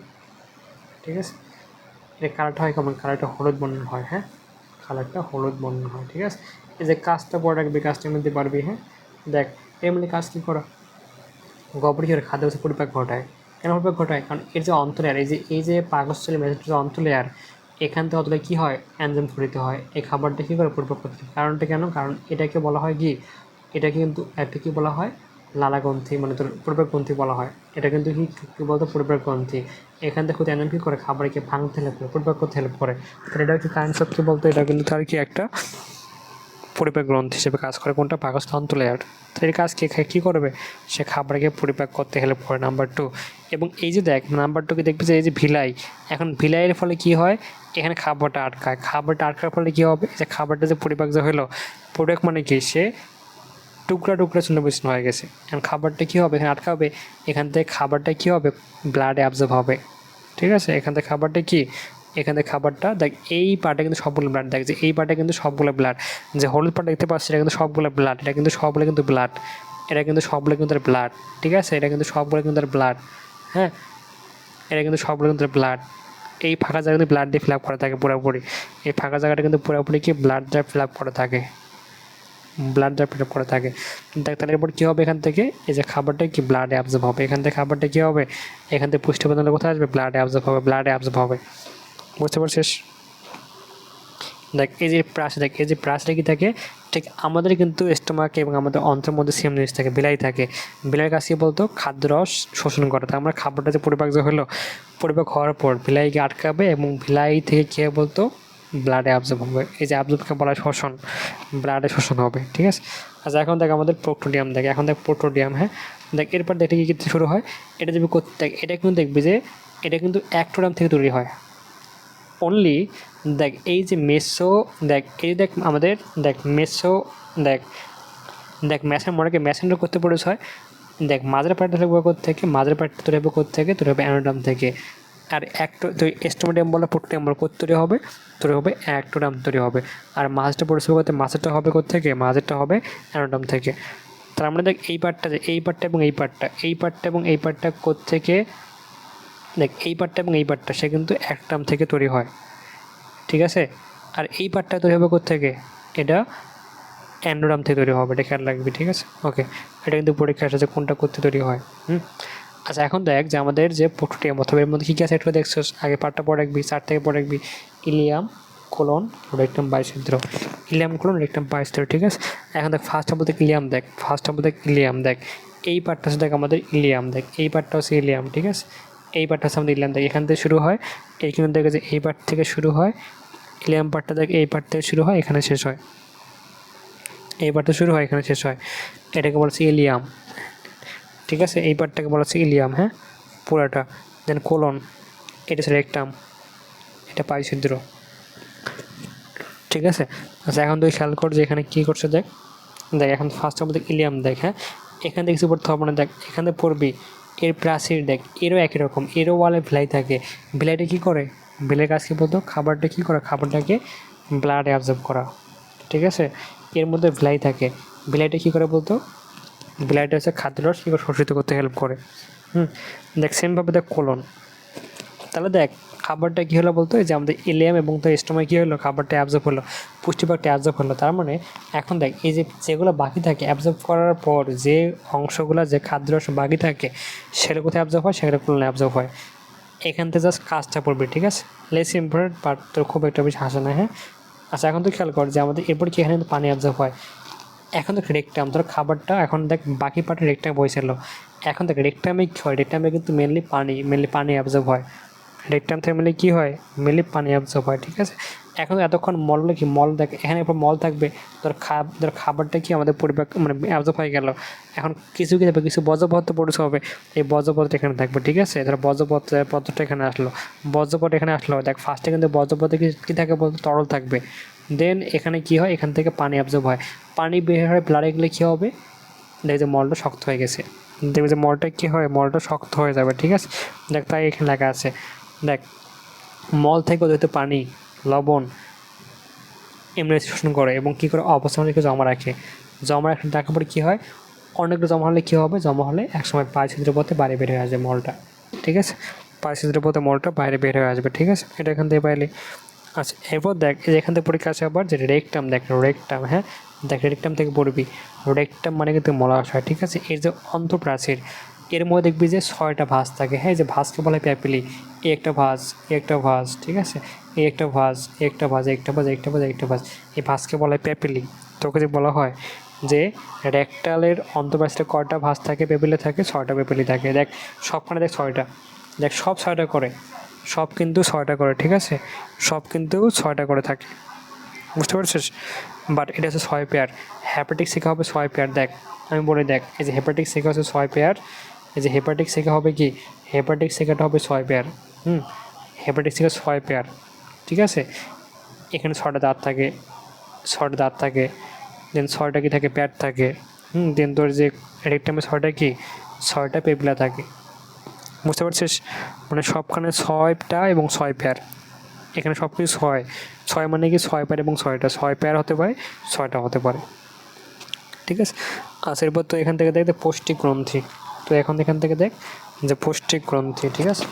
ঠিক আছে। এটা কালারটা হয় কেমন, কালারটা হলুদ বর্ণের হয়, হ্যাঁ, ঠিক আছে। এই যে কাজটা পরে রাখবি, কাজটা নিতে পারবি, হ্যাঁ। দেখ এমনি কাজ কী করা, গবরীয় খাদ্য পরিপাক ঘটায়, কেন পরিপাক ঘটায়, কারণ এর যে অন্তলেয়ার, এই যে পাকস্থলী মেসেন্টার অন্তলেয়ার, এখান থেকে অতলে কী হয়, এনজাইম স্ফুরিত হয়, এই খাবারটা কী করে পরিপাক করতে, কারণটা কেন, কারণ এটাকে বলা হয় কি, এটাকে কিন্তু একটা কী বলা হয়, লালা গ্রন্থি মানে তোর পরিপাক গ্রন্থি বলা হয়। এটা কিন্তু কী বলতো পরিপাক গ্রন্থি। এখান থেকে ক্ষুদ্র এনজাইম কী করে খাবারকে ভাঙতে হেল্প করে, পরিপাক করতে হেল্প করে। তাহলে এটা কি কাইন্ডস অফ কী বলতো, এটা কিন্তু তার কি একটা পরিপাক গ্রন্থি হিসেবে কাজ করে। কোনটা? পাকস্থলী লেয়ার। তো এর কাজ কী করবে? সে খাবারকে পরিপাক করতে হেল্প করে। নাম্বার 2। এবং এই যে দেখ নাম্বার 2 কে দেখবি যে এই যে ভিলাই, এখন ভিলাইয়ের ফলে কি হয়, এখানে খাবারটা আটকায়। খাবারটা আটকার ফলে কী হবে, যে খাবারটা যে পরিপাক যে হলো, পরিপাক মানে কি, সে টুকরা টুকরা ছিন্ন বিচ্ছিন্ন হয়ে গেছে। এখন খাবারটা কী হবে, এখানে আটকাবে, এখান থেকে খাবারটা কী হবে, ব্লাডে অ্যাবজর্ব হবে। ঠিক আছে, এখান থেকে খাবারটা কি, এখান থেকে খাবারটা দেখ এই পার্টে কিন্তু সবগুলো ব্লাড, দেখ যে এই পার্টে কিন্তু সবগুলো ব্লাড, যে হলুদ পার্ট দেখতে পাচ্ছি এটা কিন্তু সবগুলো ব্লাড, এটা কিন্তু সবগুলো কিন্তু ব্লাড, এটা কিন্তু সবগুলো কিন্তু ব্লাড। ঠিক আছে, এটা কিন্তু সবগুলো কিন্তু ব্লাড। হ্যাঁ, এটা কিন্তু সবগুলো কিন্তু ব্লাড। এই ফাঁকা জায়গা কিন্তু ব্লাড দিয়ে ফিল আপ করা থাকে পুরোপুরি। এই ফাঁকা জায়গাটা কিন্তু পুরোপুরি কি ব্লাড দিয়ে ফিল আপ করা থাকে, ব্লাড দিয়ে ফিল আপ করা থাকে। দেখ তাহলে এরপর কী হবে, এখান থেকে এই যে খাবারটা কি ব্লাডে অ্যাবজর্ব হবে, এখান থেকে খাবারটা কী হবে, এখান থেকে পুষ্টি উপাদান কোথায় আসবে, ব্লাডে অ্যাবজর্ব হবে, ব্লাডে অ্যাবজর্ব হবে। বুঝতে পারছিস? দেখ এই যে প্রাস, দেখ এই যে প্রাসটা কি থাকে, ঠিক আমাদের কিন্তু স্টোমাক এবং আমাদের অন্ত্রের মধ্যে সেম জিনিস থাকে, বিলাই থাকে। বিলাইয়ের কাছে বলতো খাদ্যরস শোষণ করা। তার আমরা খাবারটা যে পরিপাক যে হলো, পরিপাক হওয়ার পর ভিলাইকে আটকাবে এবং ভিলাই থেকে কী বলতো ব্লাডে অ্যাবজর্ব হবে। এই যে অ্যাবজর্বকে বলা হয় শোষণ, ব্লাডে শোষণ হবে। ঠিক আছে, আচ্ছা এখন দেখ আমাদের প্রোটোডিয়াম, দেখ এখন দেখ প্রোটোডিয়াম। হ্যাঁ, দেখ এরপর দেখে কী করতে শুরু হয়, এটা যদি করতে দেখ, এটা কিন্তু দেখবি যে এটা কিন্তু অ্যাক্টোডিয়াম থেকে তৈরি হয় অনলি। দেখ এই যে মেসো, দেখ এই দেখ আমাদের দেখ মেসো, দেখ দেখ ম্যাসের মনেকে ম্যাসেন্ডার করতে পড়েছ হয়। দেখ মাঝের পার্টটা তৈরি হবে থেকে, মাঝের পার্টটা তৈরি হবে থেকে, তৈরি হবে অ্যানোডাম থেকে। আর তুই স্টোমাডিয়াম বলা প্রোটোডিয়াম বলা তৈরি হবে, তৈরি হবে অ্যাক্টোডাম তৈরি হবে। আর মাছটা পরিষেবা করতে মাছেরটা হবে থেকে, মাঝেরটা হবে অ্যানোডাম থেকে। তার মানে দেখ এই পার্টটা, এই পার্টটা এবং এই পার্টটা, এই পার্টটা এবং এই পার্টটা থেকে, দেখ এই পার্টটা এবং এই পার্টটা সে কিন্তু অ্যাক্টোডাম থেকে তৈরি হয়। ঠিক আছে, আর এই পার্টটা তৈরি হবে থেকে, এটা অ্যান্ডোডাম থেকে তৈরি হবে, এটা খেয়াল রাখবি। ঠিক আছে, ওকে, এটা কিন্তু পরীক্ষা আসে যে কোনটা করতে তৈরি হয়। আচ্ছা এখন দেখ যে আমাদের যে প্রোটোডিয়াম অথবা এর মধ্যে কী কী আছে একটু দেখছিস, আগে পার্টটা পড়ে রাখবি, 4 থেকে পড়ে রাখবি। ইলিয়াম, কোলন, রেক্টাম, বাইছিদ্র। ইলিয়াম, কোলন, রেক্টাম, বাইছিদ্র। ঠিক আছে, এখন দেখ ফার্স্ট বলতে ইলিয়াম, দেখ ফার্স্ট বলতে ইলিয়াম, দেখ এই পার্টটা হচ্ছে দেখ আমাদের ইলিয়াম, দেখ এই পার্টটা হচ্ছে ইলিয়াম। ঠিক আছে, এই পার্টটা হচ্ছে আমাদের ইলিয়াম, দেখ এখান থেকে শুরু হয়, এইখানে দেখে যে এই পার্ট থেকে শুরু হয়, ইলিয়াম পার্টটা দেখ এই পার্ট থেকে শুরু হয়, এখানে শেষ হয়, এই পার্টটা শুরু হয়, এখানে শেষ হয়, এটাকে বলছে ইলিয়াম। ঠিক আছে, এই পার্টটাকে বলা হচ্ছে ইলিয়াম। হ্যাঁ, পুরাটা। দেন কোলন, এটা হচ্ছে রেকটাম, এটা পাইছিদ্র। ঠিক আছে, আচ্ছা এখন তুই খেয়াল কর যে এখানে কী করছে, দেখ দেখ এখন ফার্স্ট আমাদের ইলিয়াম, দেখ হ্যাঁ এখান থেকে কিছু পড়তে হবে না, দেখ এখানে পড়বি এর প্রাচীর, দেখ এরও একই রকম, এরও ওয়ালে ভিলাই থাকে। ভিলাইটা কী করে, ভিলাইয়ের কাজ কী বলতো, খাবারটা কী করে, খাবারটাকে ব্লাডে অ্যাবজর্ব করা। ঠিক আছে, এর মধ্যে ভিলাই থাকে, ভিলাইটা কী করে বলতো, ভিলাইটা হচ্ছে খাদ্যরস কী করে শোষিত করতে হেল্প করে। দেখ সেমভাবে দেখ কোলন, তাহলে দেখ খাবারটা কী হলো বলতো, এই যে আমাদের ইলিয়াম এবং তো স্টোমাক কী হলো, খাবারটা অ্যাবজর্ব হলো, পুষ্টিপাকটা অ্যাবজর্ব হলো। তার মানে এখন দেখ এই যে যেগুলো বাকি থাকে অ্যাবজর্ব করার পর যে অংশগুলো যে খাদ্যরস বাকি থাকে সেগুলো কোথায় অ্যাবজর্ব হয়, সেগুলো কোলনে অ্যাবজর্ব হয়। এখান থেকে জাস্ট কাজটা পড়বে। ঠিক আছে, লেস ইম্পর্টেন্ট বাট তোর খুব একটা বেশি হাসে না। হ্যাঁ, আচ্ছা এখন তো খেয়াল কর যে আমাদের এরপর কি এখানে পানি অ্যাবজর্ব হয়। এখন দেখ রেকটাম, ধর খাবারটা এখন দেখ বাকি পার্টে রেকটাম বসেছিল, এখন দেখ রেকটামে কী হয়, রেকটামে কিন্তু মেনলি পানি অ্যাবজর্ব হয়। রেকটাম থেকে মেনলি কী হয়, মেনলি পানি অ্যাবজর্ব হয়। ঠিক আছে, এখন এতক্ষণ মল কি মল দেখ, এখানে এরপর মল থাকবে, ধর খাবারটা কি আমাদের পরিপাক মানে অ্যাবজর্ব হয়ে গেল, এখন কিছু কি থাকবে, কিছু বজ্রপদার্থ পরিচয় হবে, এই বজ্রপদার্থ এখানে থাকবে। ঠিক আছে, ধর পদার্থটা এখানে আসলো, বজ্রপদ এখানে আসলো, দেখ ফার্স্টে কিন্তু বজ্রপদে কী থাকে বলতে তরল থাকবে। দেন এখানে কি হয়, এখান থেকে পানি অ্যাবজর্ব হয়, পানি বের হয়ে ব্লাডে গেলে কী হবে, দেখ যে মলটা শক্ত হয়ে গেছে, দেখবে যে মলটা কী হয়, মলটা শক্ত হয়ে যাবে। ঠিক আছে, দেখ তাই এখানে লেখা আছে, দেখ মল থেকে অতিরিক্ত পানি, লবণ এমনি শোষণ করে এবং কী করে অবস্থান রেখে জমা রাখে, রাখার পরে কী হয়, অনেকগুলো জমা হলে কী হবে, জমা হলে একসময় পায়ছিদ্রের পথে বাইরে বের হয়ে আসবে মলটা। ঠিক আছে, পায়ছিদ্রের পথে মলটা বাইরে বের হয়ে আসবে। ঠিক আছে, এটা এখান থেকে পাইলে। আচ্ছা এরপর দেখ এখান থেকে পরীক্ষা আছে আবার যে রেকটাম, দেখ রেকটাম। হ্যাঁ, দেখ রেকটাম থেকে পড়বি, রেকটাম মানে কিন্তু মলাশয়। ঠিক আছে, এর যে অন্তঃপ্রাচীর, এর মধ্যে দেখবি যে 6টা ভাঁজ থাকে। হ্যাঁ, যে ভাঁজকে বলা হয় প্যাপিলি, এই একটা ভাঁজ, একটা ভাঁজ। ঠিক আছে, এই একটা ভাঁজ, একটা ভাঁজ, একটা ভাঁজ, একটা ভাঁজ, একটা ভাঁজ, এই ভাঁজকে বলা হয় প্যাপিলি। তোকে যে বলা হয় যে রেকটালের অন্তঃপ্রাচীরে কয়টা ভাঁজ থাকে, পেপিলে থাকে 6টা পেপিলি থাকে। দেখ সবখানে দেখ 6টা, দেখ সব 6টা করে, সব কিন্তু 6টা করে, ঠিক আছে, সব কিন্তু 6টা করে থাকে, বুঝতে পারছিস। বাট এটা হচ্ছে 6 পেয়ার, হেপাটিক শিখা হবে 6 পেয়ার। দেখ আমি বলে দেখ, এই যে হেপাটিক শিখা হচ্ছে 6 পেয়ার, এই যে হেপাটিক শিখা হবে কি, হেপাটিক শিখাটা হবে 6 পেয়ার। হেপাটিক শিখা 6 পেয়ার, ঠিক আছে। এখানে 6টা দাঁত থাকে, 6টা দাঁত থাকে, দেন 6টা কি থাকে, প্যাড থাকে। দেন তোর যে রেক্টামে 6টা কি, 6টা পেপিলা থাকে, বুঝতে পারছিস। মানে সবখানে 6টা এবং 6 পেয়ার, এখানে সব কিছু 6, 6 মানে কি 6 পেয়ার এবং 6টা, 6 পেয়ার হতে পারে, 6টা হতে পারে, ঠিক আছে। আচ্ছা এরপর তো এখান থেকে দেখ পৌষ্টিক গ্রন্থি, তো এখান থেকে দেখ যে পৌষ্টিক গ্রন্থি, ঠিক আছে।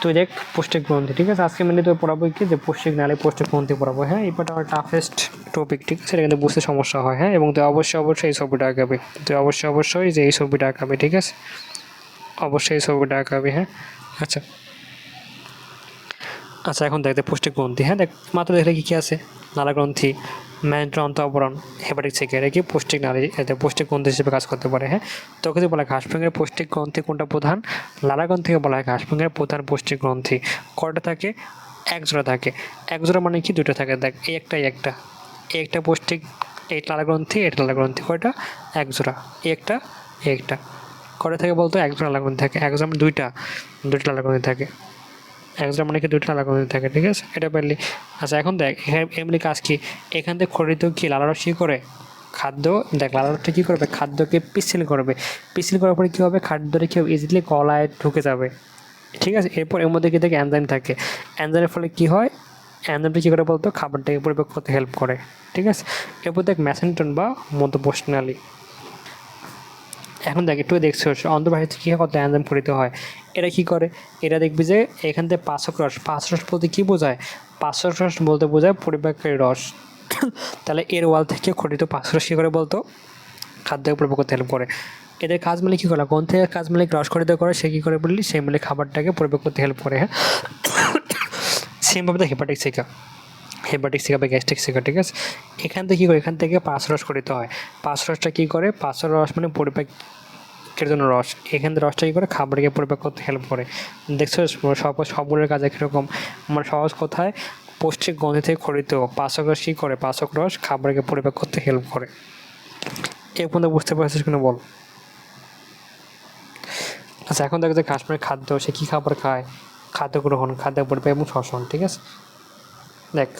তুই দেখ পৌষ্টিক গ্রন্থি, ঠিক আছে। আজকে মেনলি তো পড়াবো কি, যে পৌষ্টিক নালী, পৌষ্টিক গ্রন্থি পড়াবো। হ্যাঁ, এই পাটা আমার টাফেস্ট টপিক, ঠিক আছে, এটা কিন্তু বুঝতে সমস্যা হয়। হ্যাঁ, এবং তুই অবশ্যই এই ছবিটা আঁকাবি, তুই অবশ্যই যে এই ছবিটা আঁকাবি, ঠিক আছে, অবশ্যই এই ছবিটা আঁকাবি। হ্যাঁ, আচ্ছা আচ্ছা এখন দেখ পৌষ্টিক গ্রন্থি। হ্যাঁ, দেখ মাত্র দেখলে কী কী আছে, নালা গ্রন্থি, ম্যান্ট্রা অন্ত আবরণ, হেপাটিক থেকে, এটা কি পৌষ্টিক নালী, এতে পৌষ্টিক গ্রন্থি হিসেবে কাজ করতে পারে। হ্যাঁ, তোকে যদি বলা হয় ঘাসফড়িঙের পৌষ্টিক গ্রন্থি কোনটা প্রধান, লালা গ্রন্থিকে বলা হয় ঘাসফড়িঙের প্রধান পৌষ্টিক গ্রন্থি। কয়টা থাকে, এক জোড়া থাকে, এক জোড়া মানে কি দুটো থাকে। দেখ এই একটা পৌষ্টিক, এই লালা গ্রন্থি, এটা লালা গ্রন্থি, কয়টা, এক জোড়া, একটা কয়টা থাকে বলতো, এক জোড়া লালা গ্রন্থি থাকে, এক জোড়া মানে দুইটা লালা গ্রন্থি থাকে, একজোড়া মানে কি দুটো লালা গ্রন্থি থাকে, ঠিক আছে, এটা পারলি। আচ্ছা এখন দেখ এমনি কাজ কি, এখান থেকে খরিত কি লালারস কী করে, খাদ্য, দেখ লালারসটা কী করবে, খাদ্যকে পিচ্ছিল করবে, পিচ্ছিল করার পরে কী হবে, খাদ্যটা কেউ ইজিলি গলায় ঢুকে যাবে, ঠিক আছে। এরপর এর মধ্যে কি দেখে এনজাইম থাকে, এনজাইমের ফলে কী হয়, এনজাইমটা কী করে বলতো, খাবারটাকে পরিপাক করতে হেল্প করে, ঠিক আছে। এরপর দেখ মেসেন্টন বা মধ্যপ্রশ্নালী। এখন দেখ একটু দেখছি অন্তর্বাহিত কী কত এনজাইম খরিত হয়, এরা কী করে, এরা দেখবি যে এখান থেকে পাচক রস বলতে কী বোঝায়, পাচক রস বলতে বোঝায় পরিপাককারী রস। তাহলে এর ওয়াল থেকে খরিত পাচক রস কী করে বলতো, খাদ্য পরিপাক করতে হেল্প করে। এদের কাজ মিলে কী করে, কোন থেকে কাজ মিলে রস খরিত করে, সে কী করে বললি, সে মিলে খাবারটাকে পরিপাক করতে হেল্প করে। হ্যাঁ, সেমভাবে তো হেপাটিক শিখা বা গ্যাস্ট্রিক শিখা, ঠিক আছে। এখান থেকে কী করে, এখান থেকে পাঁচ রস খরিত হয়, পাঁচ রসটা কী করে, পাঁচ রস মানে পরিপাকের জন্য রস, এখান থেকে রসটা কী করে, খাবারকে পরিপাক করতে হেল্প করে। দেখছো সবগুলোর কাজ একরকম, মানে সহজ কথায় পৌষ্টিক গ্রন্থি থেকে খরিত পাচক রস কী করে, পাচক রস খাবারকে পরিপাক করতে হেল্প করে। এ পর্যন্ত বুঝতে পারছিস কিনা বল। আচ্ছা এখন দেখো যে ঘাসফড়িঙের খাদ্য, সে কী খাবার খায়, খাদ্য গ্রহণ, খাদ্য পরিপাক এবং শ্বসন, ঠিক আছে। দেখ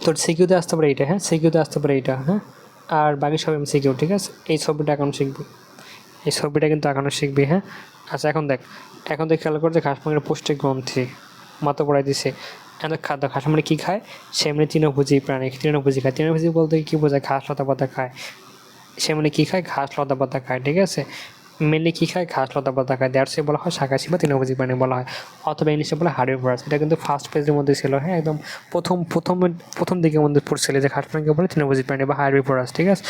তোর সিকিউতে আসতে পারে এইটা, হ্যাঁ সিকিউতে আসতে পারে এইটা, হ্যাঁ, আর বাকি সব সিকিউ, ঠিক আছে। এই ছবিটা এখনও শিখবি, এই ছবিটা কিন্তু এখনও শিখবি। হ্যাঁ, আচ্ছা এখন দেখ খেয়াল করে যে ঘাসফড়িঙের পৌষ্টিক গ্রন্থি মাত্র পড়াই দিছে। এখন খাদ্য, ঘাস মানে কী খায়, সে এমনি তৃণভোজী প্রাণী, তৃণভোজী খায়, তৃণভোজী বলতে কী বোঝায়, ঘাস লতা পাতা খায়, সে মানে কী খায়, ঘাস লতা পাতা খায়, ঠিক আছে। মেনলি কী খায়, ঘাস লতা পাতা খায়, দ্যাটসে বলা হয় শাকাশি বা তৃণভোজী প্রাণী বলা হয়, অথবা ইংলিশে বলা হার্বিভোরাস। এটা কিন্তু ফার্স্ট পেজের মধ্যে ছিল। হ্যাঁ, একদম প্রথম দিকের মধ্যে পড়ছিল যে ঘাসফড়িঙকে বলে তৃণভোজী প্রাণী বা হার্বিভোরাস, ঠিক আছে।